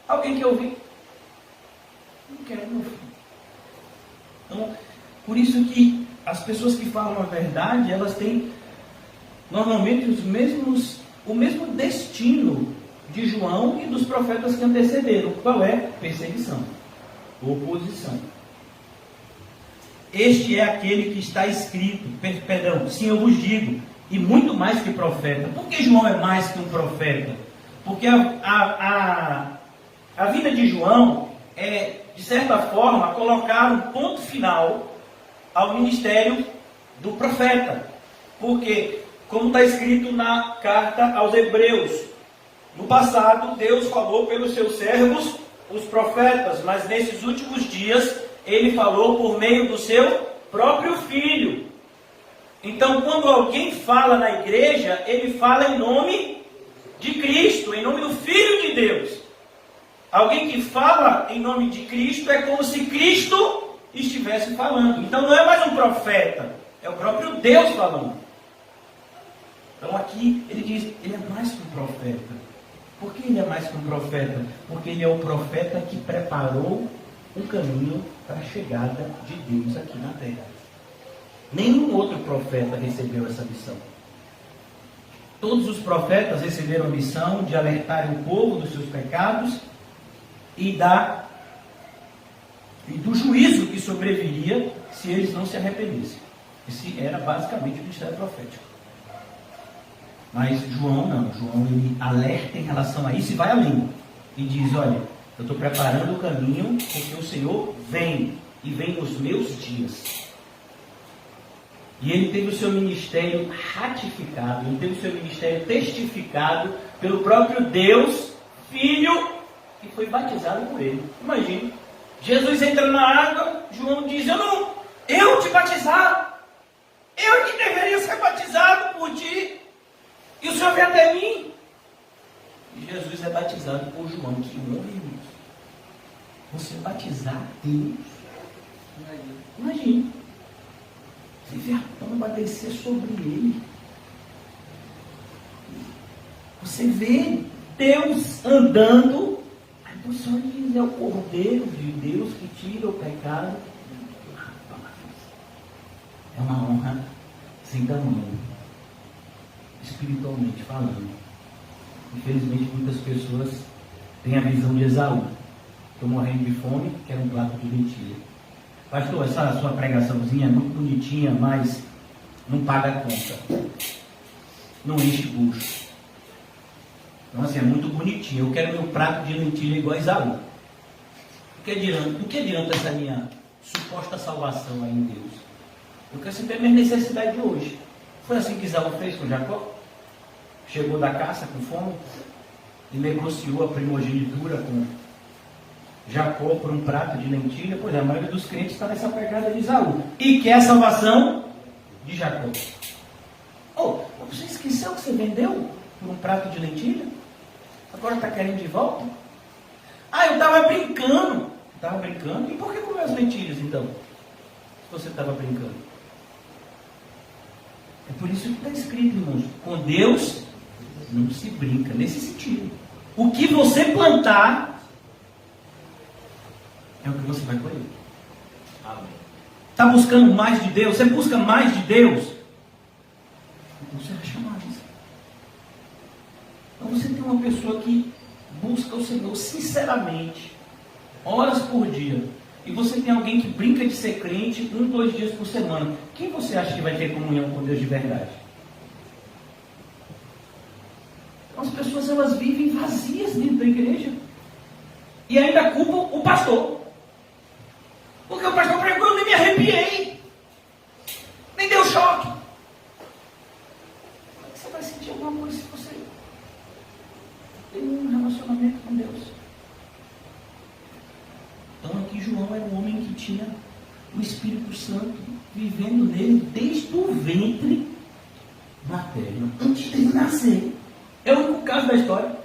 Alguém quer ouvir? Não quero, meu filho. Então, por isso que as pessoas que falam a verdade, elas têm normalmente o mesmo destino de João e dos profetas que antecederam. Qual é? Perseguição, oposição. Este é aquele que está escrito, sim, eu vos digo, e muito mais que profeta. Por que João é mais que um profeta? Porque a vida de João é, de certa forma, colocar um ponto final ao ministério do profeta. Porque, como está escrito na carta aos Hebreus, no passado Deus falou pelos seus servos, os profetas, mas nesses últimos dias Ele falou por meio do seu próprio Filho. Então, quando alguém fala na igreja, ele fala em nome de Cristo, em nome do Filho de Deus. Alguém que fala em nome de Cristo é como se Cristo estivesse falando. Então não é mais um profeta, é o próprio Deus falando. Então aqui ele diz, ele é mais que um profeta. Por que ele é mais que um profeta? Porque ele é o profeta que preparou um caminho para a chegada de Deus aqui na terra. Nenhum outro profeta recebeu essa missão. Todos os profetas receberam a missão de alertarem o povo dos seus pecados e do juízo que sobreviria se eles não se arrependessem. Esse era basicamente o ministério profético. Mas João não. João ele alerta em relação a isso e vai além. E diz, olha, eu estou preparando o caminho porque o Senhor vem. E vem nos meus dias. E ele teve o seu ministério ratificado. Ele teve o seu ministério testificado pelo próprio Deus, Filho, que foi batizado por ele. Imagine. Jesus entra na água, João diz, eu te batizar, eu que deveria ser batizado por ti, e o Senhor vem até mim. E Jesus é batizado por João. Que honra, irmãos. Você batizar Deus. Imagina. Você vê a pomba descer sobre ele. Você vê Deus andando. Aí você olha e diz, é o Cordeiro de Deus que tira o pecado. É uma honra sem tamanho, espiritualmente falando. Infelizmente muitas pessoas têm a visão de Esaú. Estou morrendo de fome, quero um prato de lentilha. Pastor, essa sua pregaçãozinha é muito bonitinha, mas não paga a conta. Não enche bucho. Então assim, é muito bonitinho. Eu quero meu prato de lentilha igual a Esaú. Do que adianta essa minha suposta salvação aí em Deus? Eu quero saber a minha necessidade de hoje. Foi assim que Esaú fez com Jacó? Chegou da caça com fome e negociou a primogenitura com Jacó por um prato de lentilha. Pois é, a maioria dos crentes está nessa pegada de Esaú e quer a salvação de Jacó. Oh, você esqueceu que você vendeu por um prato de lentilha? Agora está querendo de volta? Ah, eu estava brincando. Estava brincando? E por que comeu as lentilhas então? Se você estava brincando. É por isso que está escrito, irmãos, com Deus não se brinca, nesse sentido. O que você plantar é o que você vai colher. Amém. Está buscando mais de Deus? Você busca mais de Deus? Então você vai chamar isso. Então você tem uma pessoa que busca o Senhor sinceramente, horas por dia. E você tem alguém que brinca de ser crente 1, 2 dias por semana. Quem você acha que vai ter comunhão com Deus de verdade? As pessoas, elas vivem vazias dentro da igreja. E ainda culpam o pastor. Porque o pastor pregou, eu nem me arrepiei. Nem deu choque. Como é que você vai sentir alguma coisa se você tem um relacionamento com Deus? Então aqui João era um homem que tinha o Espírito Santo vivendo nele desde o ventre materno, antes de nascer. É o único caso da história.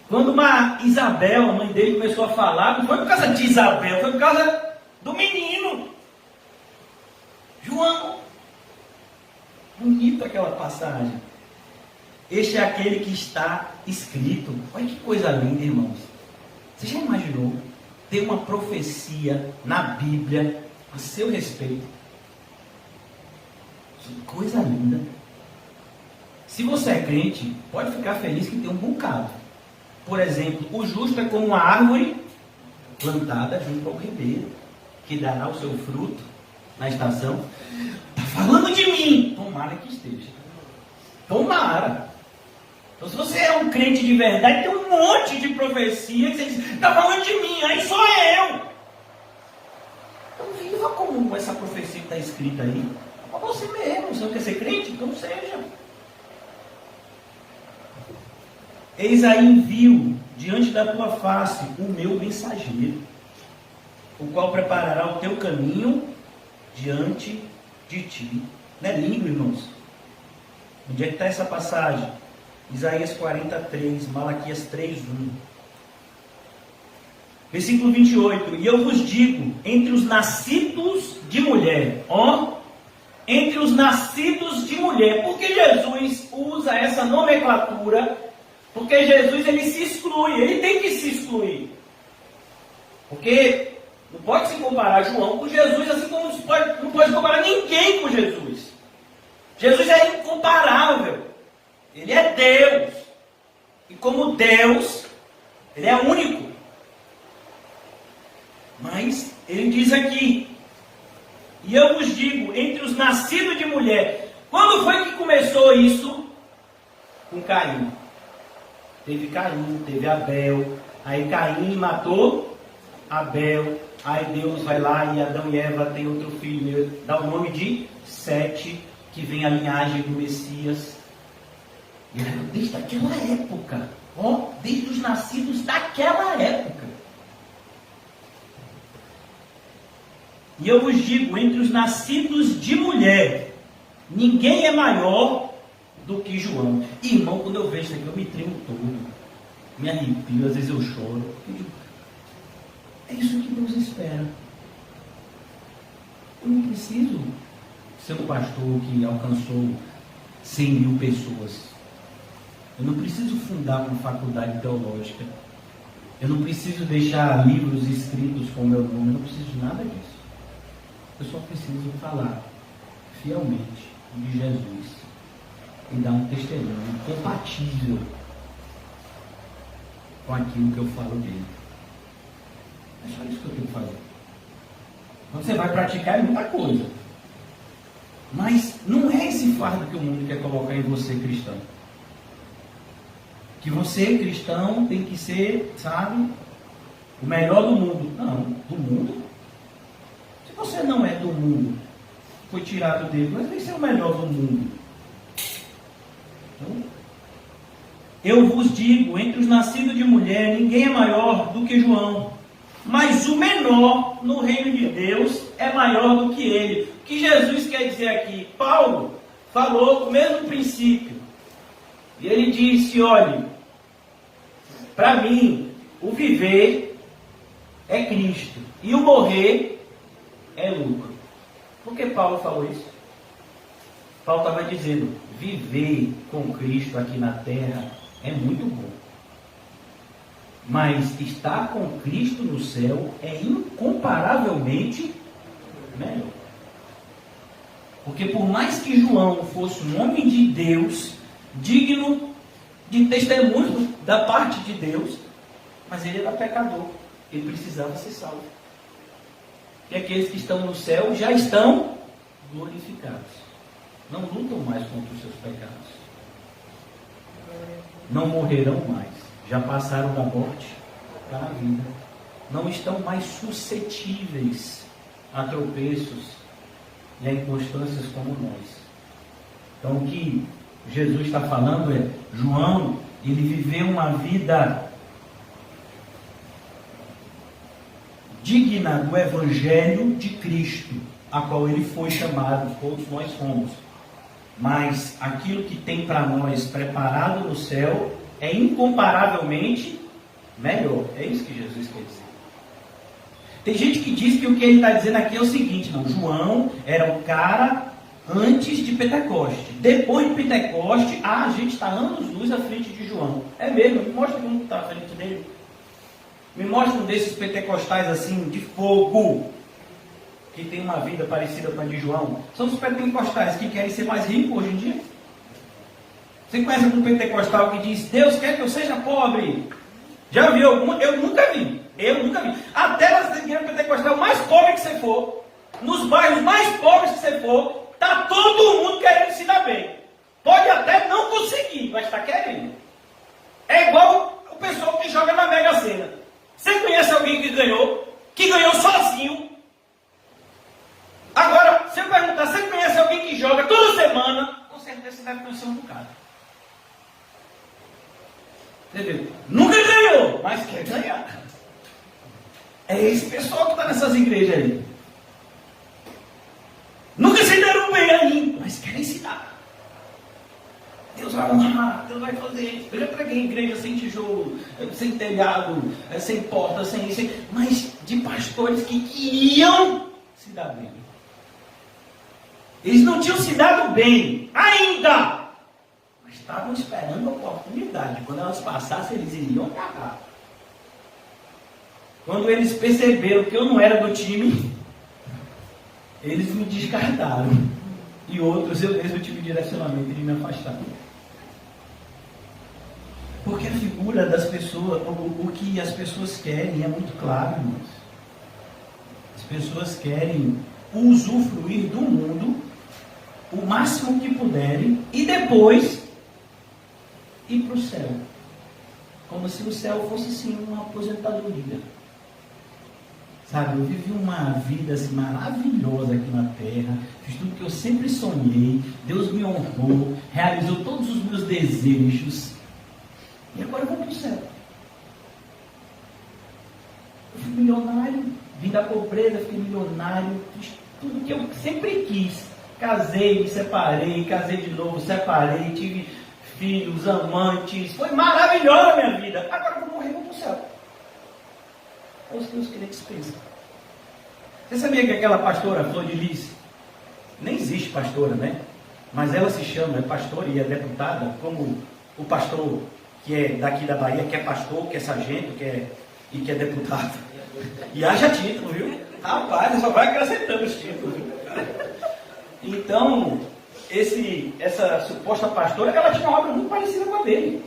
Quando uma Isabel, a mãe dele, começou a falar, não foi por causa de Isabel, foi por causa do menino João. Bonita aquela passagem. Este é aquele que está escrito. Olha que coisa linda, irmãos. Você já imaginou ter uma profecia na Bíblia a seu respeito? Que coisa linda. Se você é crente, pode ficar feliz que tem um bocado. Por exemplo, o justo é como uma árvore plantada junto ao ribeiro, que dará o seu fruto na estação. Está falando de mim. Tomara que esteja. Tomara. Então, se você é um crente de verdade, tem um monte de profecia que você diz, está falando de mim, aí sou eu. Então viva como essa profecia que está escrita aí. Para você mesmo. Você não quer ser crente? Então seja. Eis aí envio diante da tua face o meu mensageiro, o qual preparará o teu caminho diante de ti. Não é lindo, irmãos? Onde é que está essa passagem? Isaías 43, Malaquias 3:1. Versículo 28. E eu vos digo, entre os nascidos de mulher, entre os nascidos de mulher, porque Jesus usa essa nomenclatura, porque Jesus ele se exclui, ele tem que se excluir. Porque não pode se comparar João com Jesus, assim como não pode comparar ninguém com Jesus. Jesus é incomparável. Ele é Deus. E como Deus, ele é único. Mas ele diz aqui, e eu vos digo, entre os nascidos de mulher. Quando foi que começou isso? Com Caim. Teve Caim, teve Abel. Aí Caim matou Abel. Aí Deus vai lá e Adão e Eva têm outro filho. Dá o nome de Sete, que vem a linhagem do Messias. E desde aquela época. Desde os nascidos daquela época. E eu vos digo, entre os nascidos de mulher, ninguém é maior do que João. Irmão, quando eu vejo isso aqui, eu me tremo todo, me arrepio, às vezes eu choro. Eu digo, é isso que Deus espera. Eu não preciso ser um pastor que alcançou 100.000 pessoas. Eu não preciso fundar uma faculdade teológica. Eu não preciso deixar livros escritos com o meu nome. Eu não preciso de nada disso. Eu só preciso falar fielmente de Jesus e dar um testemunho compatível com aquilo que eu falo dele. É só isso que eu tenho que fazer. Quando você vai praticar é muita coisa. Mas não é esse fardo que o mundo quer colocar em você, cristão. Que você, cristão, tem que ser, sabe, o melhor do mundo. Não, do mundo. Se você não é do mundo, foi tirado dele, mas tem que ser o melhor do mundo. Então, eu vos digo, entre os nascidos de mulher, ninguém é maior do que João. Mas o menor no reino de Deus é maior do que ele. O que Jesus quer dizer aqui? Paulo falou o mesmo princípio. E ele disse, olhe, para mim, o viver é Cristo. E o morrer é lucro. Por que Paulo falou isso? Paulo estava dizendo, viver com Cristo aqui na terra é muito bom. Mas estar com Cristo no céu é incomparavelmente melhor. Porque por mais que João fosse um homem de Deus, digno de testemunho da parte de Deus, mas ele era pecador. Ele precisava ser salvo. E aqueles que estão no céu já estão glorificados. Não lutam mais contra os seus pecados. Não morrerão mais. Já passaram da morte para a vida. Não estão mais suscetíveis a tropeços e a inconstâncias como nós. Então o que Jesus está falando é, João, ele viveu uma vida digna do Evangelho de Cristo, a qual ele foi chamado, todos nós fomos. Mas aquilo que tem para nós preparado no céu é incomparavelmente melhor. É isso que Jesus quer dizer. Tem gente que diz que o que ele está dizendo aqui é o seguinte, não, João era o cara antes de Pentecoste. Depois de Pentecoste, a gente está anos-luz à frente de João. É mesmo, me mostra um que está à frente dele. Me mostra um desses pentecostais assim, de fogo, que tem uma vida parecida com a de João. São os pentecostais que querem ser mais ricos hoje em dia. Você conhece algum pentecostal que diz, Deus quer que eu seja pobre? Já viu algum? Eu nunca vi. Até nas igrejas pentecostais mais pobre que você for, nos bairros mais pobres que você for, está todo mundo querendo se dar bem. Pode até não conseguir, mas está querendo. É igual o pessoal que joga na Mega Sena. Você conhece alguém que ganhou sozinho? Agora, se eu perguntar, você conhece alguém que joga toda semana? Com certeza você deve conhecer um bocado. Você vê, nunca ganhou, mas quer ganhar. É esse pessoal que está nessas igrejas aí. Nunca se deram bem aí, mas querem se dar. Deus vai honrar, Deus vai fazer. Eu já preguei em igreja sem tijolo, sem telhado, sem porta, mas de pastores que queriam se dar bem. Eles não tinham se dado bem ainda, mas estavam esperando a oportunidade. Quando elas passassem, eles iriam agarrar. Quando eles perceberam que eu não era do time, eles me descartaram. E outros eu mesmo tive direcionamento de me afastar. Porque a figura das pessoas, o que as pessoas querem é muito claro, irmãos. As pessoas querem usufruir do mundo o máximo que puderem e depois ir para o céu. Como se o céu fosse sim uma aposentadoria. Sabe, eu vivi uma vida assim, maravilhosa aqui na terra, fiz tudo que eu sempre sonhei, Deus me honrou, realizou todos os meus desejos, e agora eu vou para o céu. Eu fui milionário, vim da pobreza, fiquei milionário, fiz tudo que eu sempre quis. Casei, me separei, casei de novo, separei, tive filhos, amantes. Foi maravilhosa a minha vida. Agora eu vou morrer e vou para o céu. É os que os crentes pensam. Você sabia que aquela pastora Flor de Lis, nem existe pastora, né? Mas ela se chama, é pastora e é deputada, como o pastor que é daqui da Bahia, que é pastor, que é sargento, e que é deputado. E haja título, viu? Rapaz, só vai acrescentando os títulos. Então, essa suposta pastora, ela tinha uma obra muito parecida com a dele.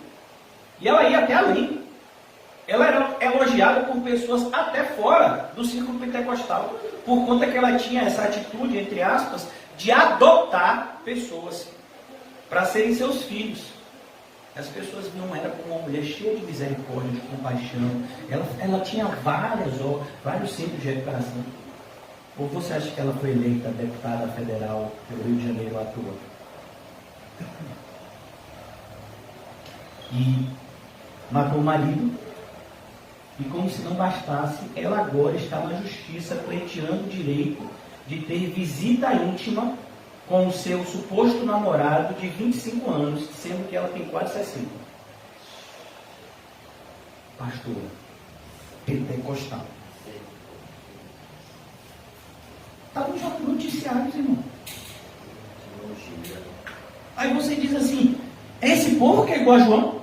E ela ia até além. Ela era elogiada por pessoas até fora do círculo pentecostal, por conta que ela tinha essa atitude, entre aspas, de adotar pessoas para serem seus filhos. As pessoas viam ela como uma mulher cheia de misericórdia, de compaixão. Ela tinha vários centros de recuperação. Ou você acha que ela foi eleita deputada federal pelo Rio de Janeiro à toa? E matou o marido. E como se não bastasse, ela agora está na justiça pleiteando o direito de ter visita íntima com o seu suposto namorado de 25 anos, sendo que ela tem quase 60. Pastora pentecostal. Está nos noticiários, irmão. Aí você diz assim, é esse povo que é igual a João?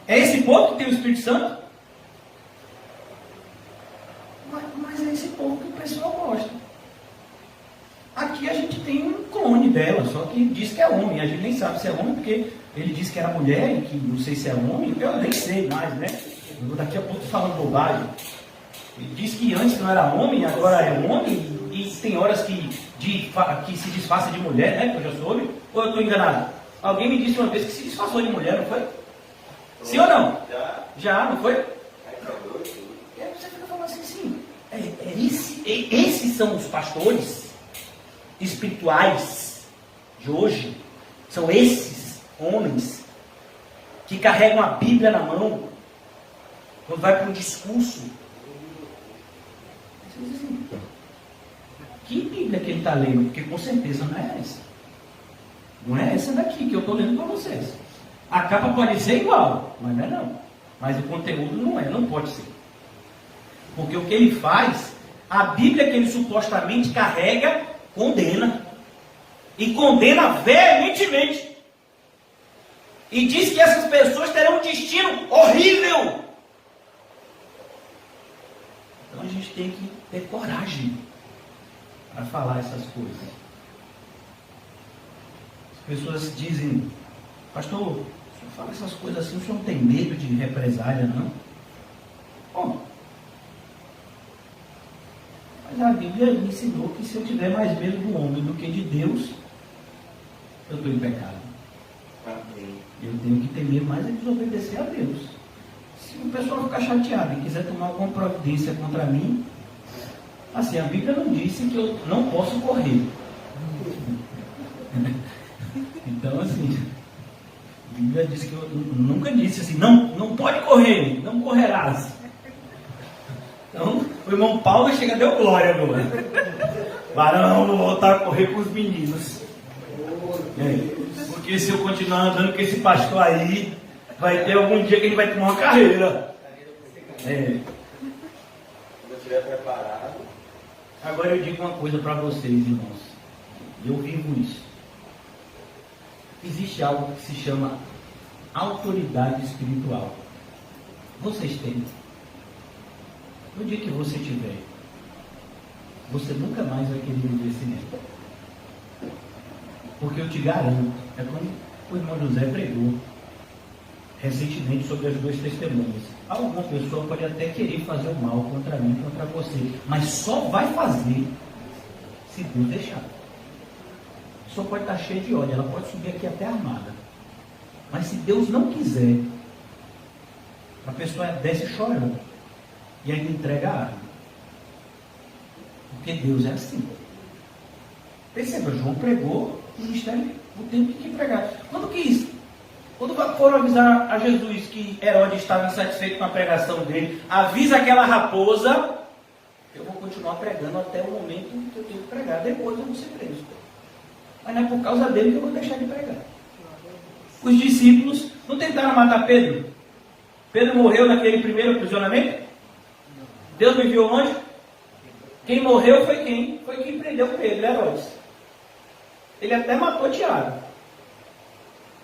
É esse povo que tem o Espírito Santo? Mas é esse povo que o pessoal gosta. Aqui a gente tem um clone dela, só que diz que é homem. A gente nem sabe se é homem, porque ele disse que era mulher, e que não sei se é homem, eu nem sei mais, né? Daqui a pouco estou falando bobagem. Ele disse que antes não era homem, agora é homem, e tem horas que se disfarça de mulher, né? Que eu já soube. Ou eu estou enganado? Alguém me disse uma vez que se disfarçou de mulher, não foi? Sim ou não? Já, não foi? E aí você fica falando assim, esses são os pastores espirituais de hoje. São esses homens que carregam a Bíblia na mão quando vai para um discurso. Você diz assim, que Bíblia que ele está lendo? Porque com certeza não é essa. Não é essa daqui que eu estou lendo para vocês. A capa pode ser igual, mas não é não. Mas o conteúdo não pode ser. Porque o que ele faz, a Bíblia que ele supostamente carrega, condena. E condena veementemente. E diz que essas pessoas terão um destino horrível. Então a gente tem que ter coragem para falar essas coisas. As pessoas dizem, pastor, o senhor fala essas coisas assim, o senhor não tem medo de represália, não? Bom, mas a Bíblia me ensinou que se eu tiver mais medo do homem do que de Deus, eu estou em pecado. Eu tenho que temer mais é desobedecer a Deus. Se o pessoal ficar chateado e quiser tomar alguma providência contra mim, assim, a Bíblia não disse que eu não posso correr. Então, assim, a Bíblia diz que eu nunca disse assim, não pode correr, não correrás. Então, o irmão Paulo chega, deu glória agora. Varão, não voltar a correr com os meninos. Porque se eu continuar andando com esse pastor aí, vai ter algum dia que ele vai tomar uma carreira. Quando eu estiver preparado. Agora eu digo uma coisa para vocês, irmãos. Eu vivo isso. Existe algo que se chama autoridade espiritual. Vocês têm. No dia que você tiver, você nunca mais vai querer viver sem ela. Porque eu te garanto, é como o irmão José pregou recentemente sobre as duas testemunhas. Alguma pessoa pode até querer fazer o mal contra mim, contra você, mas só vai fazer se Deus deixar. A pessoa pode estar cheia de ódio, ela pode subir aqui até armada. Mas se Deus não quiser, a pessoa desce chorando e ainda entrega a arma. Porque Deus é assim. Perceba, João pregou o ministério o tempo que pregar. Quando foram avisar a Jesus que Herodes estava insatisfeito com a pregação dele, avisa aquela raposa, eu vou continuar pregando até o momento que eu tenho que pregar, depois eu vou ser preso. Mas não é por causa dele que eu vou deixar de pregar. Os discípulos não tentaram matar Pedro. Pedro morreu naquele primeiro aprisionamento? Deus me enviou onde? Quem morreu foi quem? Foi quem prendeu Pedro, Herodes. Ele até matou Tiago.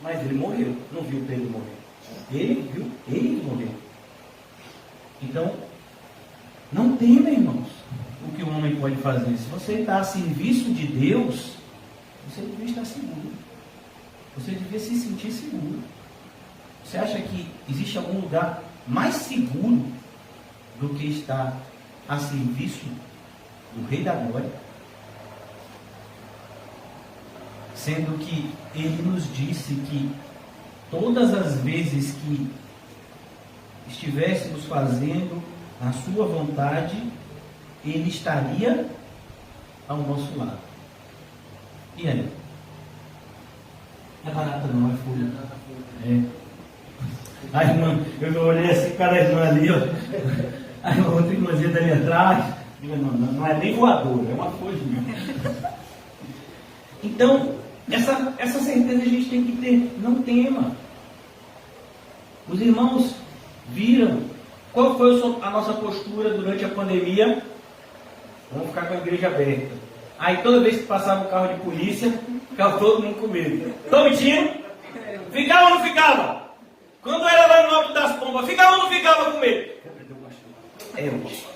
Mas ele morreu. Não viu Pedro morrer. Ele viu ele morrer. Então, não tema, irmãos, o que o homem pode fazer. Se você está a serviço de Deus, você devia estar seguro. Você devia se sentir seguro. Você acha que existe algum lugar mais seguro do que estar a serviço do Rei da Glória? Sendo que Ele nos disse que todas as vezes que estivéssemos fazendo a sua vontade, Ele estaria ao nosso lado. E aí? Não é barata não, é folha. É. A irmã, eu olhei assim para a irmã ali, ó. A outra irmãzinha dali atrás. Não é nem voadora, é uma folhinha. Então, essa certeza a gente tem que ter. Não tema. Os irmãos viram qual foi a nossa postura durante a pandemia. Vamos ficar com a igreja aberta. Aí toda vez que passava um carro de polícia, ficava todo mundo com medo. Estão mentindo? Ficava ou não ficava? Quando era lá no Alto das Pombas, ficava ou não ficava com medo? É hoje.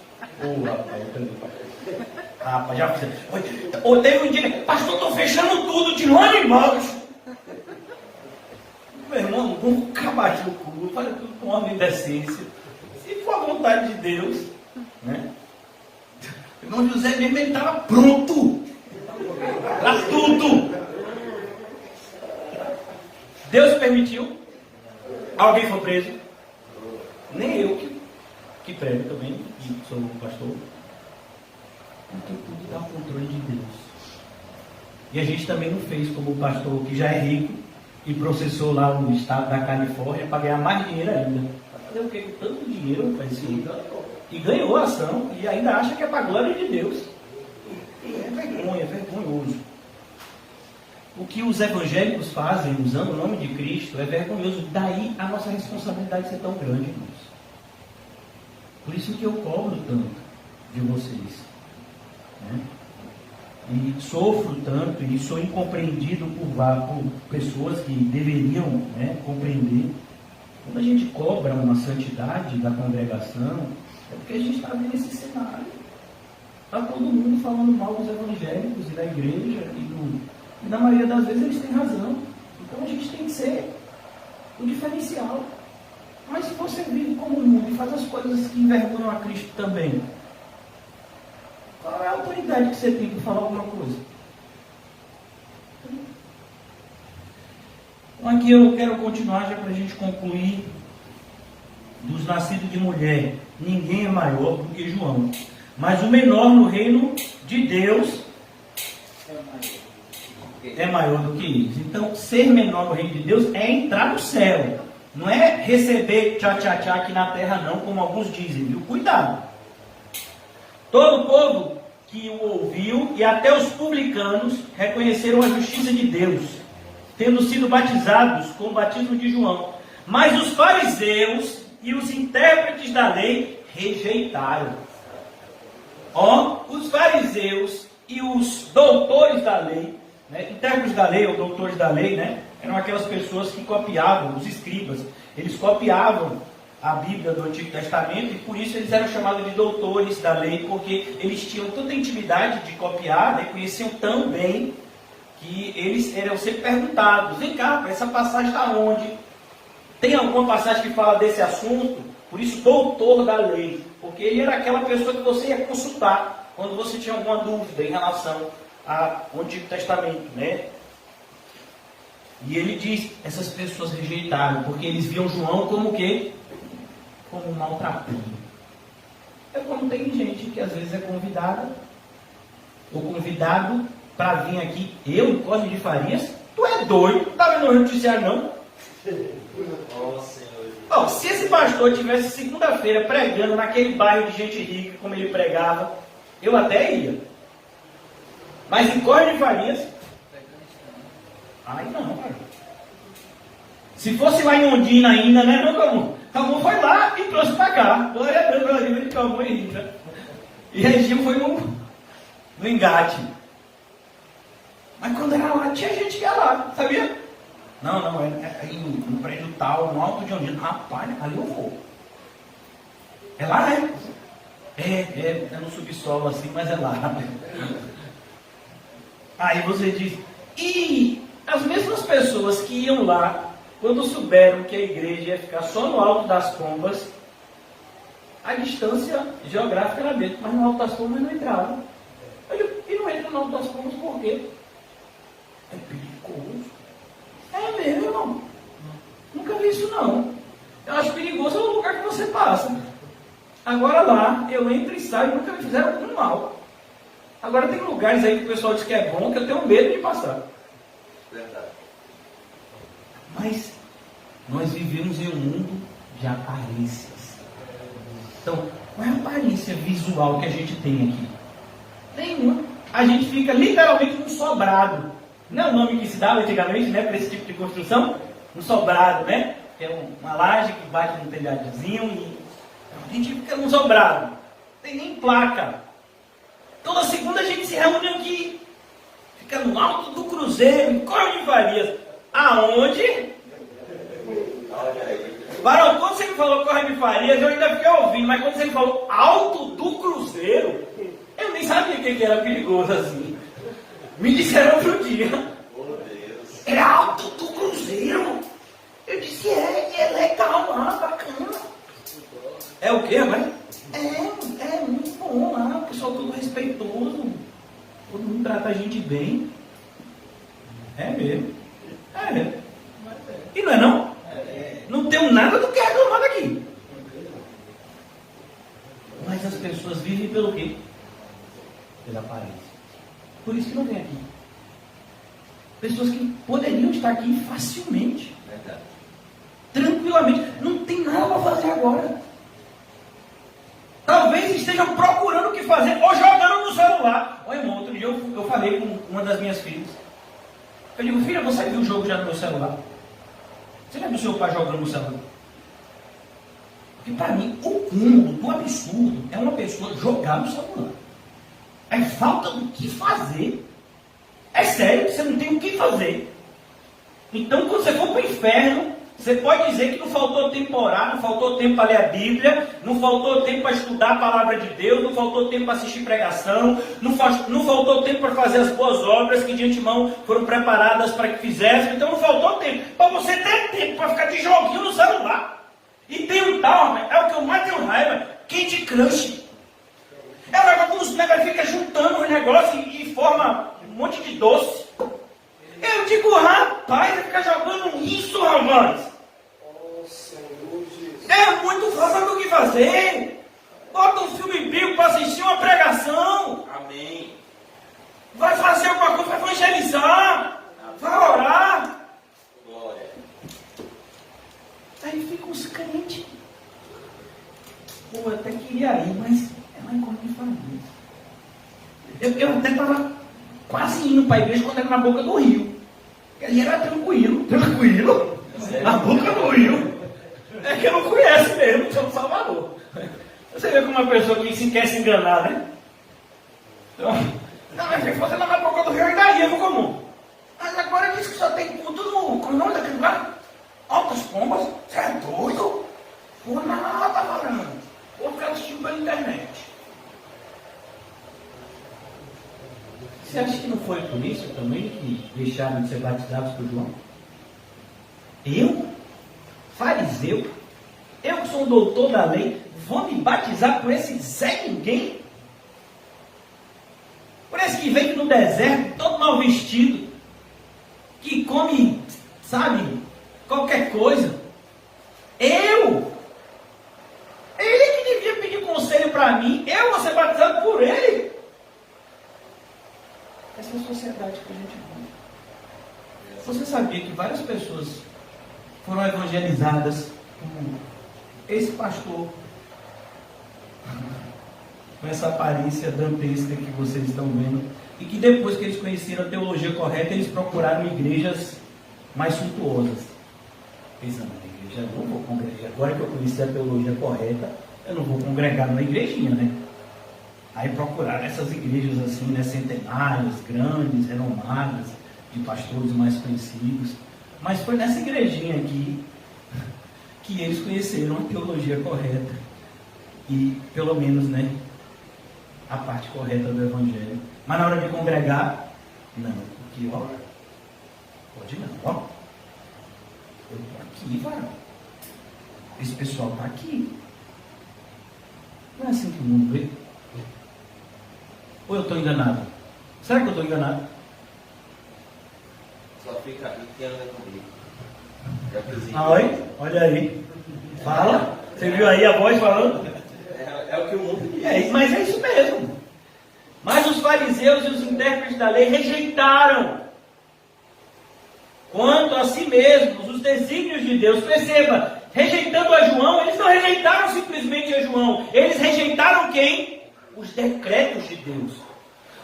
Rapaz, eu perdi o pastor. Rapaz, já fiz. Ou teve um dia, pastor, estou fechando tudo, de lá embaixo. Meu irmão, vamos acabar no cu, fazer tudo com ordem e decência. Se for a vontade de Deus, né? O irmão José mesmo, ele estava pronto para tudo. Deus permitiu. Alguém foi preso? Nem eu que prego também, que sou pastor. Porque tudo está ao controle de Deus. E a gente também não fez como o pastor que já é rico e processou lá no estado da Califórnia para ganhar mais dinheiro ainda. Para fazer o quê? Com tanto dinheiro para esse rico. E ganhou a ação e ainda acha que é para a glória de Deus. É vergonha, é vergonhoso. O que os evangélicos fazem usando o nome de Cristo é vergonhoso. Daí a nossa responsabilidade ser tão grande, irmãos. Por isso que eu cobro tanto de vocês. Né? E sofro tanto e sou incompreendido por pessoas que deveriam, né, compreender. Quando a gente cobra uma santidade da congregação, é porque a gente está vendo esse cenário. Está todo mundo falando mal dos evangélicos e da igreja e na maioria das vezes eles têm razão. Então a gente tem que ser o diferencial. Mas se você vive como o mundo e faz as coisas que envergonham a Cristo também, qual é a autoridade que você tem para falar alguma coisa? Então aqui eu quero continuar já para a gente concluir. Dos nascidos de mulher, ninguém é maior do que João. Mas o menor no reino de Deus é maior do que eles. Então, ser menor no reino de Deus é entrar no céu. Não é receber tchá-tchá-tchá aqui na terra não, como alguns dizem, viu? Cuidado. Todo o povo que o ouviu e até os publicanos reconheceram a justiça de Deus, tendo sido batizados com o batismo de João. Mas os fariseus e os intérpretes da lei rejeitaram. Os fariseus e os doutores da lei, né? Intérpretes da lei ou doutores da lei, né? Eram aquelas pessoas que copiavam, os escribas. Eles copiavam a Bíblia do Antigo Testamento e por isso eles eram chamados de doutores da lei, porque eles tinham tanta intimidade de copiar, né? Conheciam tão bem que eles eram sempre perguntados: vem cá, essa passagem está onde? Tem alguma passagem que fala desse assunto? Por isso, doutor da lei. Porque ele era aquela pessoa que você ia consultar quando você tinha alguma dúvida em relação ao Antigo Testamento, né? E ele diz, essas pessoas rejeitaram, porque eles viam João como o quê? Como um maltratador. É como tem gente que às vezes é convidada, ou convidado para vir aqui, eu, Cosme de Farias, tu é doido, tá vendo o noticiário não? Se esse pastor tivesse segunda-feira pregando naquele bairro de gente rica, como ele pregava, eu até ia. Mas em Cosme de Farias, Aí não, cara. Se fosse lá em Ondina ainda, né, meu Camon? Camon foi lá e trouxe pra cá. Glória a Deus, glória a Deus, Camon e Rita. E Regina foi no engate. Mas quando era lá, tinha gente que ia lá, sabia? Não, é no prédio tal, no alto de Ondina. Rapaz, ali eu vou. É lá, né? É no subsolo assim, mas é lá. Aí você diz, e as mesmas pessoas que iam lá, quando souberam que a igreja ia ficar só no Alto das Pombas, a distância geográfica era mesmo, mas no Alto das Pombas não entrava. Eu digo, e não entra no Alto das Pombas por quê? É perigoso. É mesmo, irmão. Nunca vi isso não. Eu acho perigoso é o lugar que você passa. Agora lá, eu entro e saio, nunca me fizeram um mal. Agora tem lugares aí que o pessoal diz que é bom, que eu tenho medo de passar. Verdade. Mas nós vivemos em um mundo de aparências. Então, qual é a aparência visual que a gente tem aqui? Nenhuma. A gente fica literalmente num sobrado. Não é o nome que se dava antigamente, né, para esse tipo de construção? Um sobrado, né? Que é uma laje que bate num telhadozinho e a gente fica num sobrado. Não tem nem placa. Toda segunda a gente se reúne aqui. Fica no alto do Cruzeiro, em Córrego de Farias. Aonde? Barão, quando você me falou Córrego de Farias, eu ainda fiquei ouvindo. Mas quando você me falou alto do Cruzeiro, eu nem sabia que era perigoso assim. Me disseram outro dia. É alto do Cruzeiro. Eu disse, é legal lá, bacana. É o quê, mãe? É muito bom lá, o pessoal todo respeitoso, todo mundo trata a gente bem. É mesmo. É. E não é não? Não tenho nada do que reclamar daqui. Mas as pessoas vivem pelo quê? Pela aparência. Por isso que não vem aqui. Pessoas que poderiam estar aqui facilmente. Tranquilamente. Não tem nada para fazer agora. Talvez estejam procurando o que fazer ou jogando no celular. Olha, irmão, outro dia eu falei com uma das minhas filhas. Eu digo, filha, você viu o jogo já no meu celular? Você já viu o seu pai jogando no celular? Porque para mim, o cúmulo do absurdo é uma pessoa jogar no celular. É falta do que fazer. É sério que você não tem o que fazer. Então, quando você for para o inferno, você pode dizer que não faltou tempo para orar, não faltou tempo para ler a Bíblia, não faltou tempo para estudar a palavra de Deus, não faltou tempo para assistir pregação, não faltou tempo para fazer as boas obras que de antemão foram preparadas para que fizesse. Então não faltou tempo. Para você ter tempo para ficar de joguinho no celular. E tem um tal, é o que eu mais tenho raiva, Candy Crush. É o negócio que os negócios ficam juntando os negócios e forma um monte de doce. Eu digo, rapaz, vai ficar jogando isso, rapaz. É muito fácil do que fazer. Bota um filme bíblico para assistir uma pregação. Amém. Vai fazer alguma coisa, vai evangelizar. Vai orar. Glória. Aí ficam os crentes. Pô, eu até queria ir, mas é lá em Córrego de Farias. Eu até estava quase indo para a igreja quando era na boca do rio. Ali era tranquilo. Na boca do rio. É que eu não conheço mesmo, São Salvador. Você vê como uma pessoa que se quer se enganar, né? Então, não, mas se fosse lá na boca do rio, ainda ia no comum. Mas agora diz que só tem culto no. Como é o nome daquele lugar? Altas Pombas? Você é doido? Por nada, mano. Vou ficar assistindo pela internet. Você acha que não foi por isso também que deixaram de ser batizados por João? Eu, fariseu, eu que sou um doutor da lei, vou me batizar por esse Zé Ninguém? Por esse que vem no deserto, todo mal vestido, que come, sabe, qualquer coisa. Ele que devia pedir conselho para mim, eu vou ser batizado por ele? Essa é a sociedade que a gente vive. Você sabia que várias pessoas foram evangelizadas como esse pastor com essa aparência dantesca que vocês estão vendo, e que depois que eles conheceram a teologia correta, eles procuraram igrejas mais suntuosas. Pensando, na igreja eu não vou congregar, agora que eu conheci a teologia correta, eu não vou congregar numa igrejinha, né? Aí procuraram essas igrejas assim, né, centenárias, grandes, renomadas, de pastores mais conhecidos. Mas foi nessa igrejinha aqui que eles conheceram a teologia correta. E, pelo menos, né, a parte correta do Evangelho. Mas na hora de congregar, não. Porque, ó, pode não, ó. Eu estou aqui, varão. Esse pessoal está aqui. Não é assim que o mundo vê. Ou eu estou enganado? Será que eu estou enganado? Só fica aqui que anda comigo. É o que Oi? Olha aí. Fala. Você viu aí a voz falando? É o que o mundo diz. Mas é isso mesmo. Mas os fariseus e os intérpretes da lei rejeitaram quanto a si mesmos os desígnios de Deus. Perceba, rejeitando a João, eles não rejeitaram simplesmente a João. Eles rejeitaram quem? Os decretos de Deus.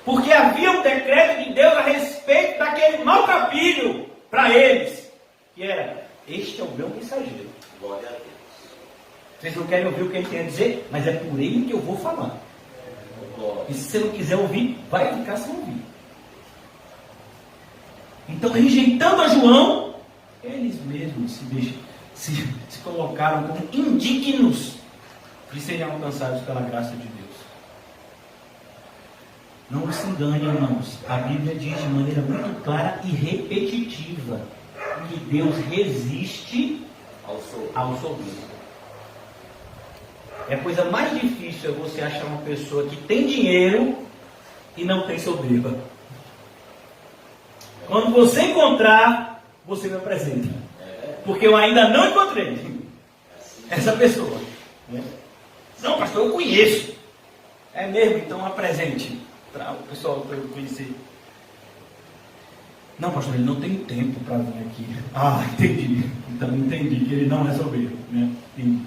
Porque havia um decreto de Deus a respeito daquele maltrapilho para eles. Que era, este é o meu mensageiro. Glória a Deus. Vocês não querem ouvir o que ele tem a dizer, mas é por ele que eu vou falar. E se você não quiser ouvir, vai ficar sem ouvir. Então, rejeitando a João, eles mesmos se colocaram como indignos de serem alcançados pela graça de Deus. Não se engane, irmãos. A Bíblia diz de maneira muito clara e repetitiva que Deus resiste ao soberbo. É a coisa mais difícil é você achar uma pessoa que tem dinheiro e não tem soberba. Quando você encontrar, você me apresenta. Porque eu ainda não encontrei essa pessoa. Não, pastor, eu conheço. É mesmo? Então apresente para o pessoal para eu conhecer. Não, pastor, ele não tem tempo para vir aqui. Ah, entendi. Então entendi que ele não é soberbo, né? Entendi.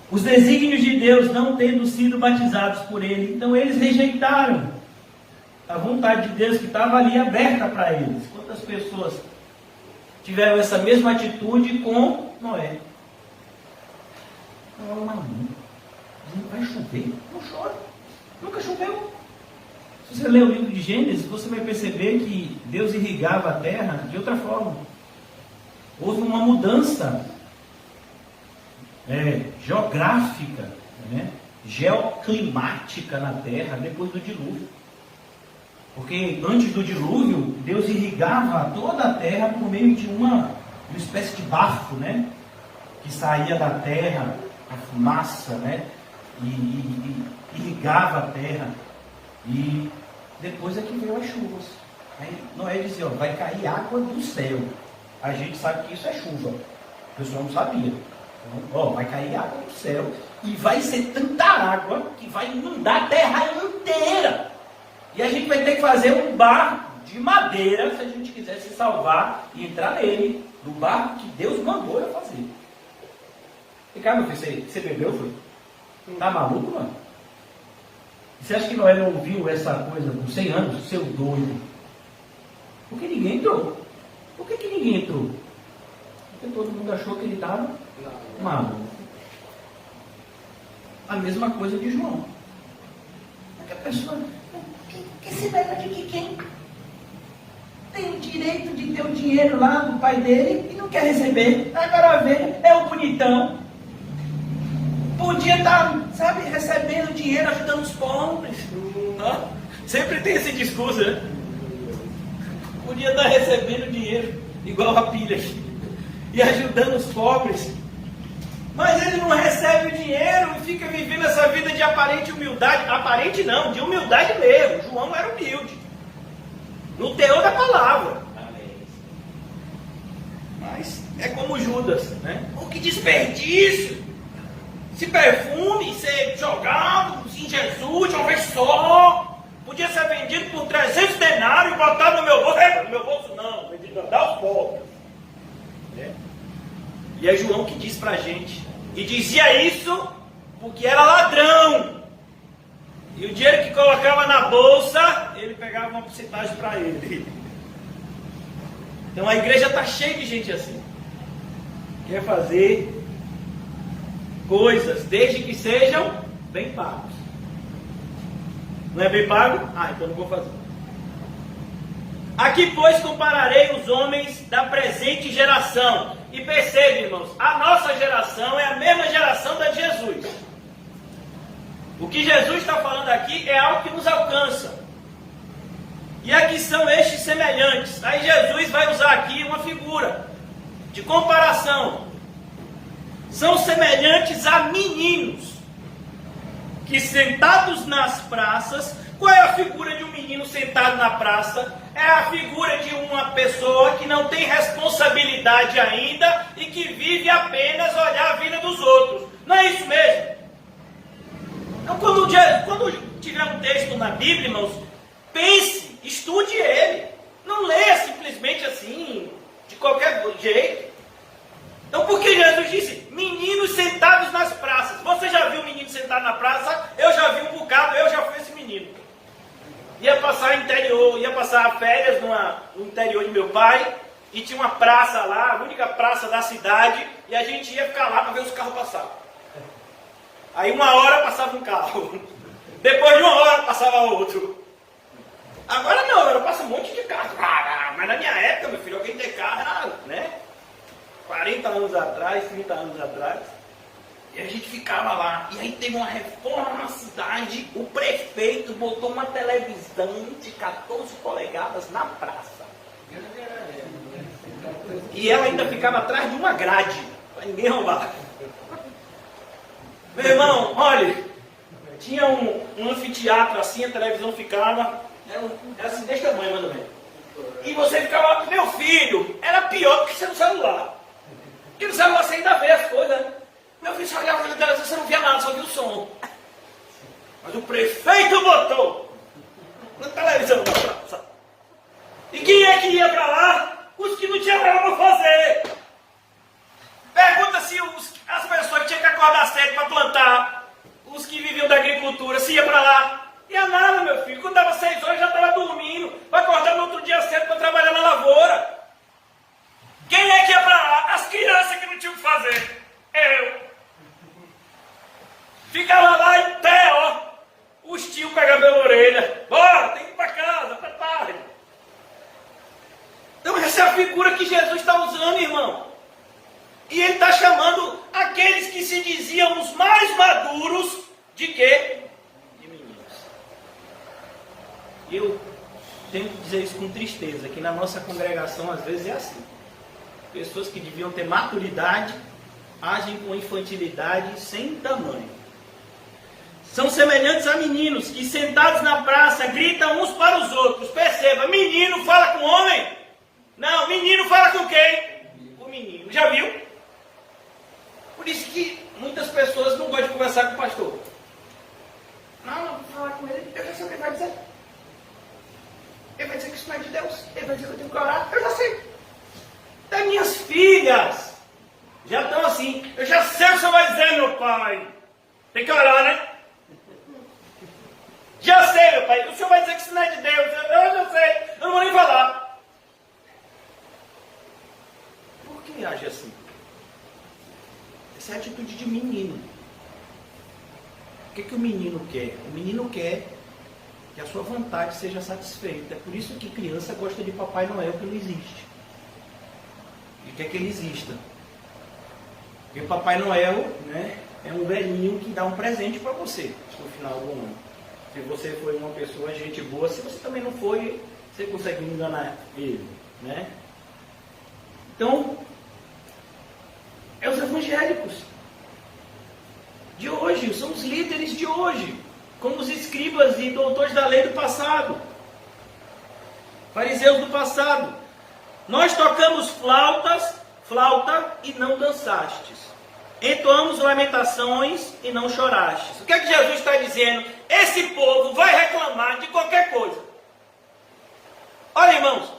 Os desígnios de Deus não tendo sido batizados por ele, então eles rejeitaram a vontade de Deus que estava ali aberta para eles. Quantas pessoas tiveram essa mesma atitude com Noé? Não, não vai chover, não chora, nunca choveu. Se você ler o livro de Gênesis, você vai perceber que Deus irrigava a terra de outra forma. Houve uma mudança geográfica, geoclimática na terra depois do dilúvio. Porque antes do dilúvio, Deus irrigava toda a terra por meio de uma espécie de bafo, que saía da terra, a fumaça, e irrigava a terra. E depois é que veio as chuvas. Aí Noé dizia, vai cair água do céu. A gente sabe que isso é chuva. O pessoal não sabia. Então, vai cair água do céu. E vai ser tanta água que vai inundar a terra inteira. E a gente vai ter que fazer um barco de madeira se a gente quiser se salvar e entrar nele. Do barco que Deus mandou eu fazer. E cara, meu filho, você bebeu, foi? Tá maluco, mano? Você acha que Noé não ouviu essa coisa com 100 anos? Seu doido. Por que ninguém entrou? Por que ninguém entrou? Porque todo mundo achou que ele estava maluco. A mesma coisa de João. A pessoa, que se lembra de que quem tem o direito de ter o dinheiro lá do pai dele e não quer receber. Agora vê, é o bonitão. Podia estar, recebendo dinheiro, ajudando os pobres. Sempre tem esse discurso, né? Podia estar recebendo dinheiro, igual a pilha aqui, e ajudando os pobres. Mas ele não recebe o dinheiro e fica vivendo essa vida de aparente humildade. Aparente não, de humildade mesmo. João era humilde. No teor da palavra. Mas é como Judas, O que desperdício! Esse perfume ser jogado em Jesus de uma vez só. Podia ser vendido por 300 denários e botado no meu bolso. No meu bolso não, vendido a dar aos pobres. E é João que diz pra gente. E dizia isso porque era ladrão. E o dinheiro que colocava na bolsa, ele pegava uma porcentagem para ele. Então a igreja está cheia de gente assim. Quer fazer coisas, desde que sejam bem pagos. Não é bem pago? Ah, então não vou fazer. Aqui, pois, compararei os homens da presente geração. E percebe, irmãos, a nossa geração é a mesma geração da de Jesus. O que Jesus está falando aqui é algo que nos alcança. E aqui são estes semelhantes. Aí Jesus vai usar aqui uma figura de comparação. São semelhantes a meninos que sentados nas praças. Qual é a figura de um menino sentado na praça? É a figura de uma pessoa que não tem responsabilidade ainda e que vive apenas olhar a vida dos outros. Não é isso mesmo? Então, quando tiver um texto na Bíblia, irmãos, pense, estude ele. Não leia simplesmente assim, de qualquer jeito. Então, por que Jesus disse meninos sentados nas praças? Você já viu um menino sentado na praça? Eu já vi um bocado, eu já fui esse menino. Ia passar férias no interior de meu pai, e tinha uma praça lá, a única praça da cidade, e a gente ia ficar lá para ver os carros passar. Aí 1 hora passava um carro, depois de 1 hora passava outro. Agora não, agora passa um monte de carro. Mas na minha época, meu filho, alguém ter carro era, né? 40 anos atrás, 30 anos atrás. E a gente ficava lá. E aí teve uma reforma na cidade. O prefeito botou uma televisão de 14 polegadas na praça. E ela ainda ficava atrás de uma grade, para ninguém roubar. Meu irmão, olha, tinha um anfiteatro assim, a televisão ficava, era assim desse tamanho mais ou menos. E você ficava, meu filho, era pior do que ser no celular. Porque no celular você ainda vê as coisas, né? Meu filho, só olhava na televisão, você não via nada, só via o som. Mas o prefeito botou na televisão da praça. E quem é que ia para lá? Os que não tinham nada para fazer. Pergunta se as pessoas que tinham que acordar cedo para plantar, os que viviam da agricultura, se ia para lá. Ia nada, meu filho. Quando dava 6 horas, já estava dormindo. Vai acordar no outro dia cedo para trabalhar na lavoura. Quem é que ia para lá? As crianças que não tinham o que fazer. Eu. Ficava lá em pé, ó. Os tios pegavam pela orelha. Bora, tem que ir para casa, para tarde. Então essa é a figura que Jesus está usando, irmão. E ele está chamando aqueles que se diziam os mais maduros de quê? De meninos. E eu tenho que dizer isso com tristeza, que na nossa congregação às vezes é assim. Pessoas que deviam ter maturidade agem com infantilidade sem tamanho. São semelhantes a meninos que sentados na praça gritam uns para os outros. Perceba, menino fala com homem? Não, menino fala com quem? O menino. Já viu? Por isso que muitas pessoas não gostam de conversar com o pastor. Não vou falar com ele, eu já sei o que ele vai dizer. Ele vai dizer que isso não é de Deus. Ele vai dizer que eu tenho que orar. Eu já sei. Das minhas filhas já estão assim. Eu já sei o que o senhor vai dizer, meu pai. Tem que orar, né? Já sei, meu pai. O senhor vai dizer que isso não é de Deus. Eu já sei. Eu não vou nem falar. Por que age assim? Essa é a atitude de menino. O que o menino quer? O menino quer que a sua vontade seja satisfeita. É por isso que criança gosta de Papai Noel, que não existe. E quer que ele exista. Porque Papai Noel, né, é um velhinho que dá um presente para você no final do ano. Se você foi uma pessoa gente boa, se você também não foi, você consegue enganar ele, né? Então, é os evangélicos de hoje, são os líderes de hoje, como os escribas e doutores da lei do passado, fariseus do passado. Nós tocamos flauta e não dançastes. Entoamos lamentações e não chorastes. O que é que Jesus está dizendo? Esse povo vai reclamar de qualquer coisa. Olha, irmãos,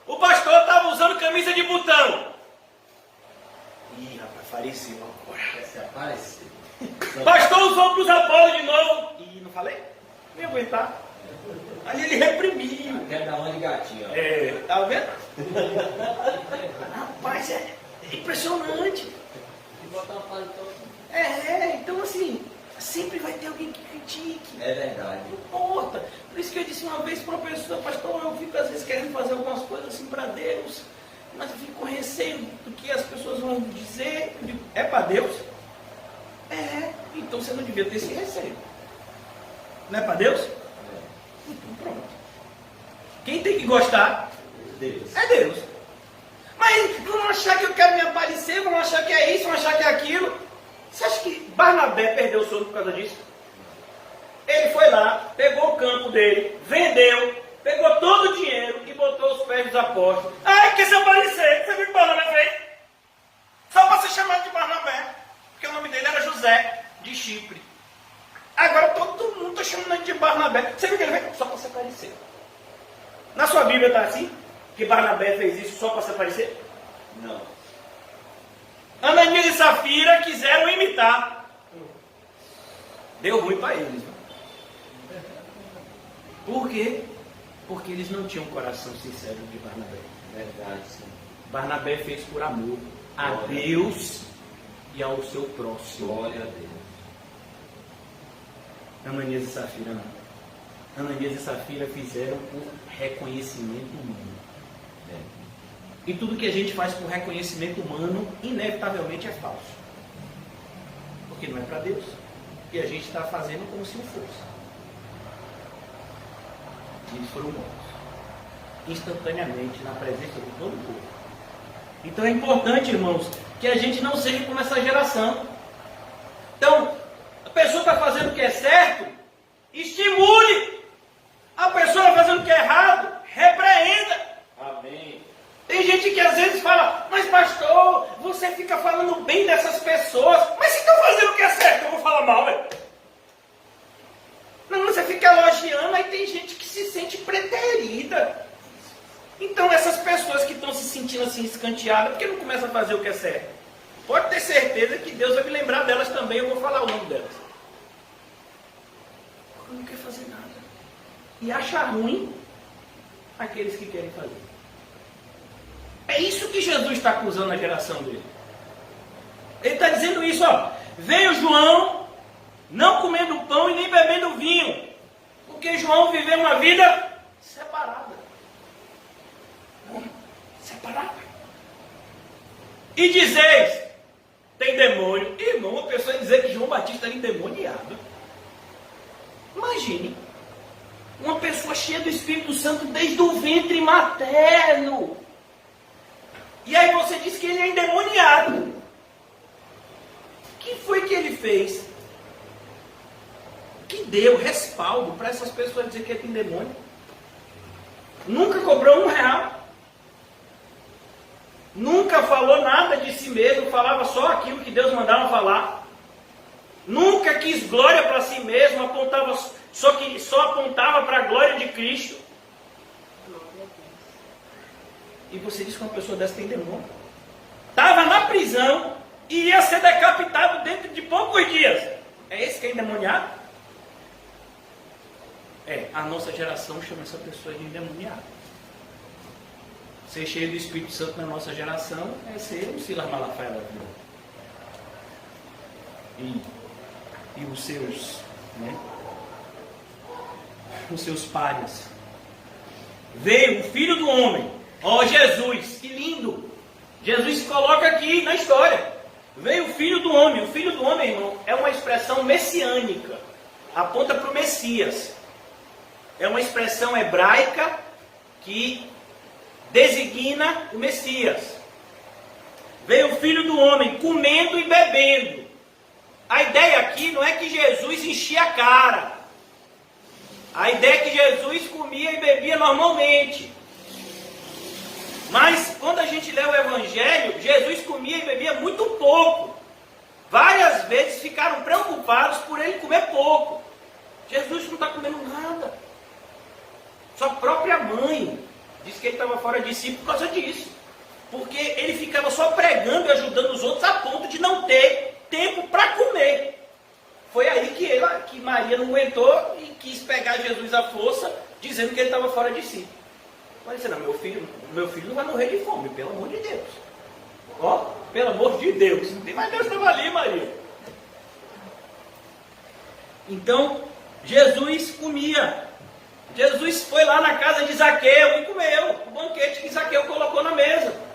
o pastor estava usando camisa de botão. Ih, rapaz, fariseu agora. Quer se aparecer. Pastor, usou para os Apolo de novo. Ih, não falei? Nem aguentar. Aí ele reprimiu. Quer dar uma de gatinho, ó. É, tá vendo? Rapaz, é impressionante. E botar uma paletó. Então assim, sempre vai ter alguém que critique. É verdade. Não importa. Por isso que eu disse uma vez para uma pessoa, pastor, eu fico às vezes querendo fazer algumas coisas assim para Deus, mas eu fico com receio do que as pessoas vão dizer. Eu digo, é para Deus? Então você não devia ter esse receio. Não é para Deus? Então pronto. Quem tem que gostar? Deus. É Deus. Mas vão achar que eu quero me aparecer, vão achar que é isso, vão achar que é aquilo. Você acha que Barnabé perdeu o sono por causa disso? Ele foi lá, pegou o campo dele, vendeu, pegou todo o dinheiro e botou os pés dos apóstolos. Quer se aparecer? Você viu o que Barnabé fez? Só para ser chamado de Barnabé, porque o nome dele era José, de Chipre. Agora todo mundo está chamando ele de Barnabé. Você viu o que ele fez? Só para se aparecer. Na sua Bíblia está assim? Que Barnabé fez isso só para se aparecer? Não. Ananias e Safira quiseram imitar. Deu ruim para eles. Por quê? Porque eles não tinham um coração sincero de Barnabé. Verdade, sim. Barnabé fez por amor a Deus e ao seu próximo. Glória a Deus. Ananias e Safira não. Ananias e Safira fizeram por reconhecimento humano. E tudo que a gente faz por reconhecimento humano, inevitavelmente é falso. Porque não é para Deus. E a gente está fazendo como se o fosse. E eles foram mortos. Instantaneamente, na presença de todo o povo. Então é importante, irmãos, que a gente não seja como essa geração. Então, a pessoa está fazendo o que é certo, estimule. A pessoa está fazendo o que é errado, repreenda. Amém. Tem gente que às vezes fala, mas pastor, você fica falando bem dessas pessoas, mas se estão fazendo o que é certo, eu vou falar mal, velho. Não, você fica elogiando, aí tem gente que se sente preterida. Então essas pessoas que estão se sentindo assim escanteadas, por que não começam a fazer o que é certo? Pode ter certeza que Deus vai me lembrar delas também, eu vou falar o nome delas. Porque não quer fazer nada. E acha ruim aqueles que querem fazer. É isso que Jesus está acusando a geração dele. Ele está dizendo isso, ó. Veio João, não comendo pão e nem bebendo vinho. Porque João viveu uma vida separada. Separada. E dizeis, tem demônio. Irmão, uma pessoa dizer que João Batista era endemoniado. Imagine. Uma pessoa cheia do Espírito Santo desde o ventre materno. E aí você diz que ele é endemoniado. O que foi que ele fez? Que deu respaldo para essas pessoas dizer que ele tem demônio? Nunca cobrou R$1. Nunca falou nada de si mesmo, falava só aquilo que Deus mandava falar. Nunca quis glória para si mesmo, só apontava para a glória de Cristo. E você diz que uma pessoa dessa tem demônio. Estava na prisão e ia ser decapitado dentro de poucos dias. É esse que é endemoniado? A nossa geração chama essa pessoa de endemoniado. Ser cheio do Espírito Santo na nossa geração é ser um Silas Malafaia da vida. E os seus, os seus párias. Veio o Filho do Homem. Ó Jesus, que lindo! Jesus se coloca aqui na história. Veio o Filho do Homem. O Filho do Homem, irmão, é uma expressão messiânica. Aponta para o Messias. É uma expressão hebraica que designa o Messias. Veio o Filho do Homem comendo e bebendo. A ideia aqui não é que Jesus enchia a cara. A ideia é que Jesus comia e bebia normalmente. Mas quando a gente lê o Evangelho, Jesus comia e bebia muito pouco. Várias vezes ficaram preocupados por ele comer pouco. Jesus não está comendo nada. Sua própria mãe disse que ele estava fora de si por causa disso. Porque ele ficava só pregando e ajudando os outros a ponto de não ter tempo para comer. Foi aí que Maria não aguentou e quis pegar Jesus à força, dizendo que ele estava fora de si. Mas disse, não, meu filho não vai morrer de fome, pelo amor de Deus. Ó, pelo amor de Deus. Mas Deus estava ali, Maria. Então, Jesus comia. Jesus foi lá na casa de Zaqueu e comeu o banquete que Zaqueu colocou na mesa.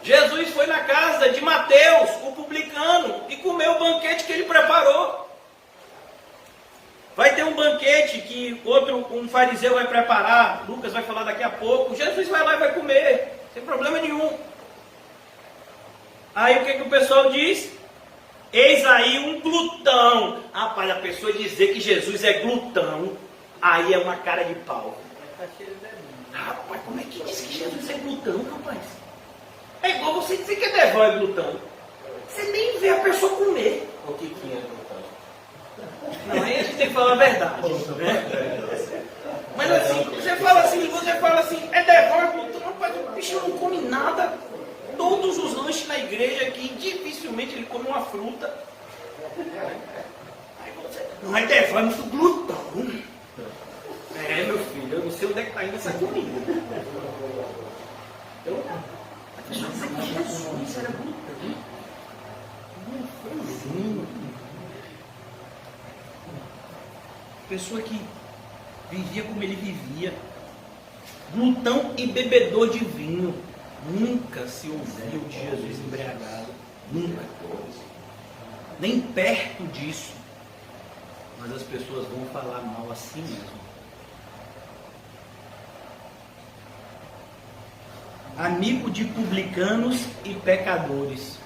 Jesus foi na casa de Mateus, o publicano, e comeu o banquete que ele preparou. Vai ter um banquete que um fariseu vai preparar, Lucas vai falar daqui a pouco. Jesus vai lá e vai comer, sem problema nenhum. Aí o que o pessoal diz? Eis aí um glutão. Rapaz, a pessoa dizer que Jesus é glutão, aí é uma cara de pau. Rapaz, como é que diz que Jesus é glutão, rapaz? É igual você dizer que é devão é glutão. Você nem vê a pessoa comer. O que é glutão? Não, aí a gente tem que falar a verdade. Né? Mas assim, você fala assim, é devão, é glutão, rapaz, o bicho não come nada. Todos os lanches na igreja aqui, dificilmente ele come uma fruta. Aí você, não é devão, é muito glutão. É, meu filho, eu não sei onde é que está indo essa comida. A pessoa diz que Jesus era glutão. Pessoa que vivia como ele vivia. Glutão e bebedor de vinho. Nunca se ouviu de Jesus embriagado. Nunca. Nem perto disso. Mas as pessoas vão falar mal assim mesmo. Amigo de publicanos e pecadores.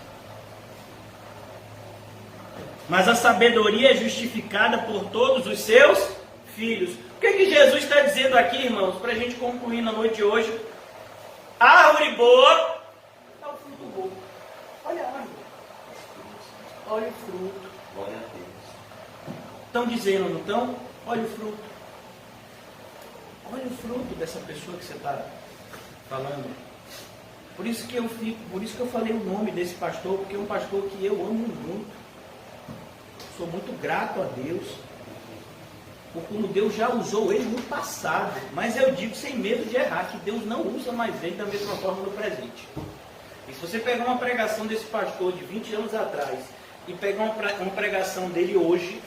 Mas a sabedoria é justificada por todos os seus filhos. O que Jesus está dizendo aqui, irmãos, para a gente concluir na noite de hoje? Árvore boa, dá o fruto bom. Olha a árvore. Olha o fruto. Glória a Deus. Estão dizendo, não estão? Olha o fruto. Olha o fruto dessa pessoa que você está falando. Por isso que eu falei o nome desse pastor, porque é um pastor que eu amo muito. Sou muito grato a Deus. Por como Deus já usou ele no passado. Mas eu digo sem medo de errar, que Deus não usa mais ele da mesma forma no presente. E se você pegar uma pregação desse pastor de 20 anos atrás e pegar uma pregação dele hoje,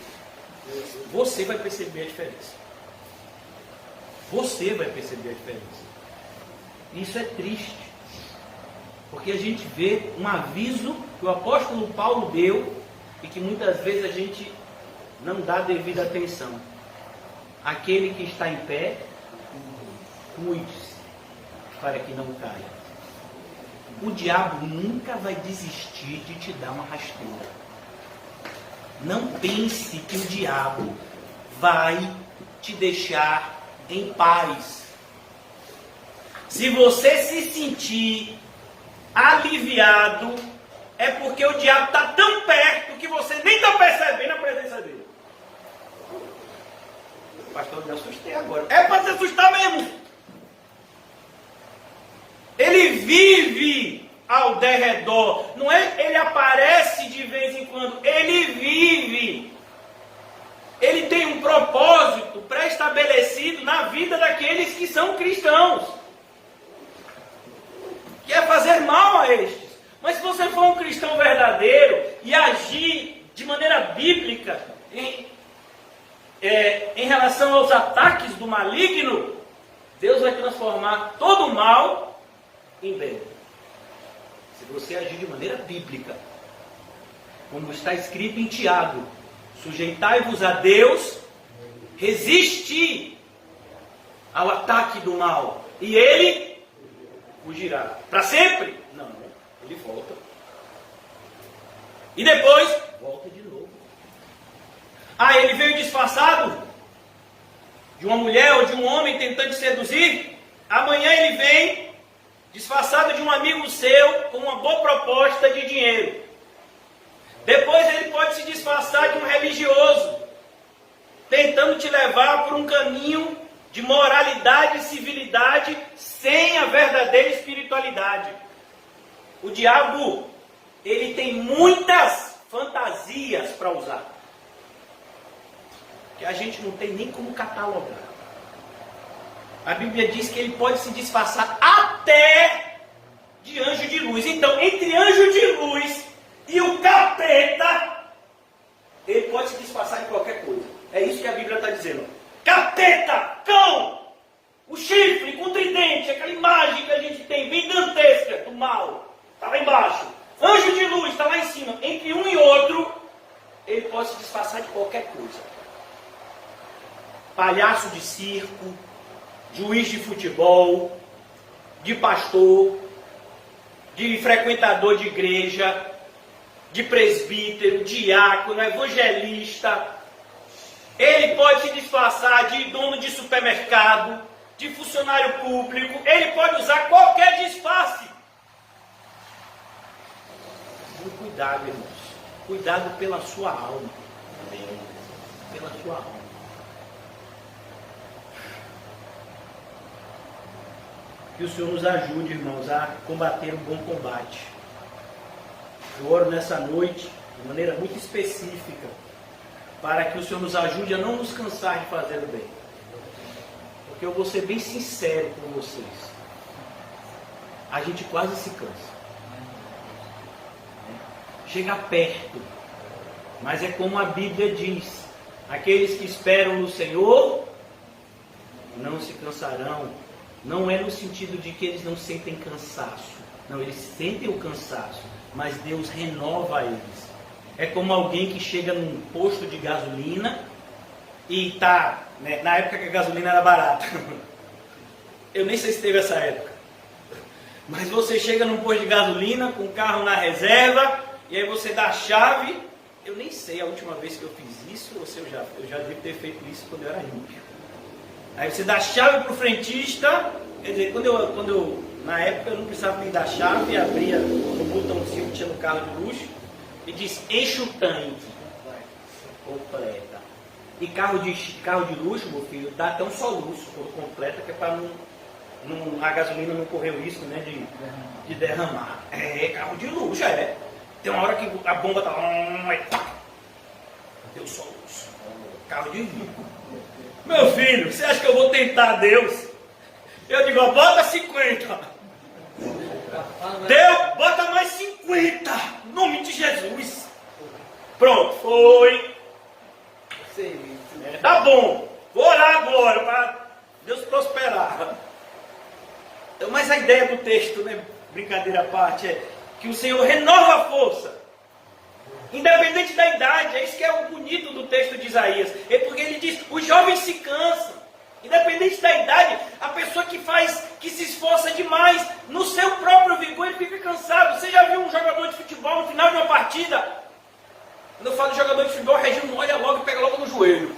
você vai perceber a diferença. Você vai perceber a diferença. Isso é triste. Porque a gente vê um aviso que o apóstolo Paulo deu e que muitas vezes a gente não dá devida atenção. Aquele que está em pé, cuide-se para que não caia. O diabo nunca vai desistir de te dar uma rasteira. Não pense que o diabo vai te deixar em paz. Se você se sentir aliviado, é porque o diabo está tão perto que você nem está percebendo a presença dele. Pastor, eu me assustei agora. É para se assustar mesmo. Ele vive ao derredor. Não é ele aparece de vez em quando. Ele vive. Ele tem um propósito pré-estabelecido na vida daqueles que são cristãos. Que é fazer mal a estes. Mas se você for um cristão verdadeiro e agir de maneira bíblica em relação aos ataques do maligno, Deus vai transformar todo o mal em bem. Se você agir de maneira bíblica, como está escrito em Tiago, sujeitai-vos a Deus, resisti ao ataque do mal, e ele fugirá. Para sempre? Não, ele volta. E depois, volta de novo. Ah, ele veio disfarçado de uma mulher ou de um homem tentando te seduzir. Amanhã ele vem disfarçado de um amigo seu com uma boa proposta de dinheiro. Depois ele pode se disfarçar de um religioso, tentando te levar por um caminho de moralidade e civilidade sem a verdadeira espiritualidade. O diabo, ele tem muitas fantasias para usar, que a gente não tem nem como catalogar. A Bíblia diz que ele pode se disfarçar até de anjo de luz. Então, entre anjo de luz e o capeta, ele pode se disfarçar em qualquer coisa. É isso que a Bíblia está dizendo. Capeta, cão, o chifre com tridente, aquela imagem que a gente tem bem dantesca do mal, está lá embaixo. Anjo de luz está lá em cima. Entre um e outro, ele pode se disfarçar de qualquer coisa. Palhaço de circo, juiz de futebol, de pastor, de frequentador de igreja, de presbítero, diácono, evangelista. Ele pode se disfarçar de dono de supermercado, de funcionário público. Ele pode usar qualquer disfarce. Muito cuidado, irmãos. Cuidado pela sua alma. Pela sua alma. Que o Senhor nos ajude, irmãos, a combater o bom combate. Eu oro nessa noite, de maneira muito específica, para que o Senhor nos ajude a não nos cansar de fazer o bem. Porque eu vou ser bem sincero com vocês. A gente quase se cansa. Chega perto. Mas é como a Bíblia diz: aqueles que esperam no Senhor não se cansarão. Não é no sentido de que eles não sentem cansaço. Não, eles sentem o cansaço, mas Deus renova eles. É como alguém que chega num posto de gasolina e está, né, na época que a gasolina era barata. Eu nem sei se teve essa época. Mas você chega num posto de gasolina com o carro na reserva e aí você dá a chave. Eu nem sei a última vez que eu fiz isso, ou se eu já devo ter feito isso quando eu era ímpio. Aí você dá a chave para o frentista. Quer dizer, quando eu na época eu não precisava nem dar chave, abria no botãozinho que tinha no carro de luxo e diz: enche o tanque. Completa. E carro de luxo, meu filho, dá até um soluço quando completa, que é para a gasolina não correr o risco, né, de derramar. É, carro de luxo, é. Tem uma hora que a bomba tá lá, deu soluço. Carro de rico. Meu filho, você acha que eu vou tentar Deus? Eu digo, ó, bota 50. Deus, bota mais 50. Em nome de Jesus. Pronto, foi. Tá bom. Vou orar agora para Deus prosperar. Mas a ideia do texto, né, brincadeira à parte, é que o Senhor renova a força. Independente da idade, é isso que é o bonito do texto de Isaías. É porque ele diz, os jovens se cansam. Independente da idade, a pessoa que se esforça demais, no seu próprio vigor, ele fica cansado. Você já viu um jogador de futebol no final de uma partida? Quando eu falo de jogador de futebol, o Regino olha logo e pega logo no joelho.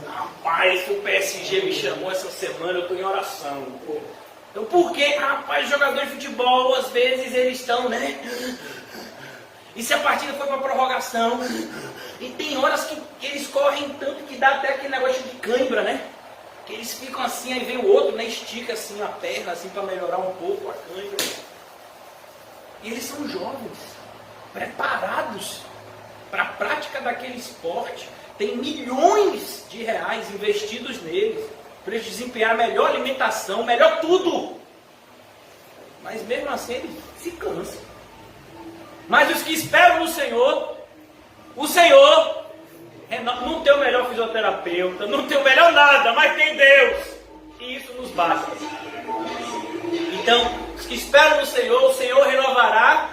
Rapaz, o PSG me chamou essa semana, eu estou em oração. Então por que, rapaz, jogador de futebol, às vezes eles estão, né? E se a partida foi para prorrogação? E tem horas que eles correm tanto que dá até aquele negócio de cãibra, né? Que eles ficam assim, aí vem o outro, né? Estica assim a perna, assim, para melhorar um pouco a cãibra. E eles são jovens, preparados para a prática daquele esporte. Tem milhões de reais investidos neles, para eles desempenhar melhor alimentação, melhor tudo. Mas mesmo assim eles se cansam. Mas os que esperam no Senhor, o Senhor não tem o melhor fisioterapeuta, não tem o melhor nada, mas tem Deus. E isso nos basta. Então, os que esperam no Senhor, o Senhor renovará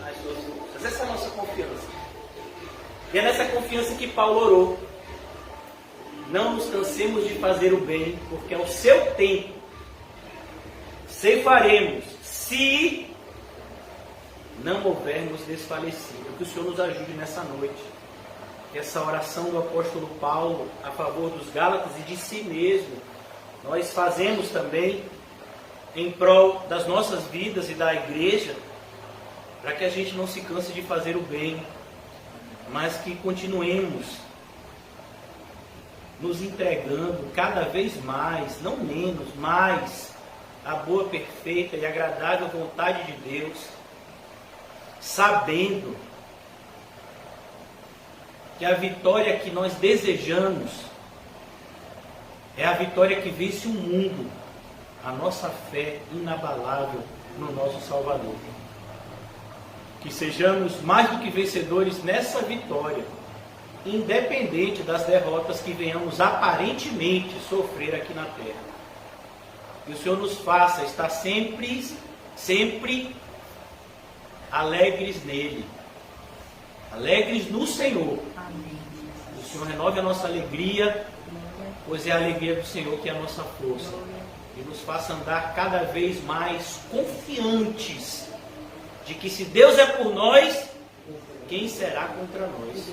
as suas forças. Essa é a nossa confiança. E é nessa confiança que Paulo orou. Não nos cansemos de fazer o bem, porque ao seu tempo ceifaremos, se não houvermos desfalecido. Que o Senhor nos ajude nessa noite. Que essa oração do apóstolo Paulo a favor dos Gálatas e de si mesmo, nós fazemos também em prol das nossas vidas e da igreja, para que a gente não se canse de fazer o bem, mas que continuemos nos entregando cada vez mais, não menos, mais, a boa, perfeita e agradável vontade de Deus, sabendo que a vitória que nós desejamos é a vitória que vence o mundo, a nossa fé inabalável no nosso Salvador. Que sejamos mais do que vencedores nessa vitória, independente das derrotas que venhamos aparentemente sofrer aqui na terra. Que o Senhor nos faça estar sempre alegres nele, alegres no Senhor. O Senhor renove a nossa alegria, pois é a alegria do Senhor que é a nossa força. E nos faça andar cada vez mais confiantes de que se Deus é por nós, quem será contra nós?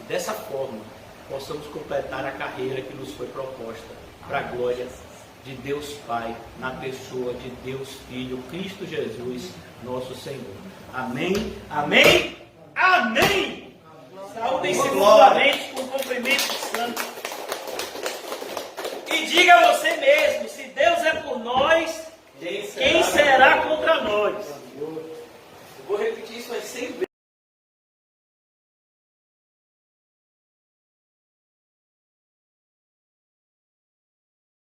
E dessa forma, possamos completar a carreira que nos foi proposta, para a glória de Deus Pai, na pessoa de Deus Filho, Cristo Jesus, nosso Senhor. Amém, amém, amém! Saúdem-se mutuamente com cumprimento santo. E diga a você mesmo, se Deus é por nós, quem será contra nós? Eu vou repetir isso aí 100 vezes.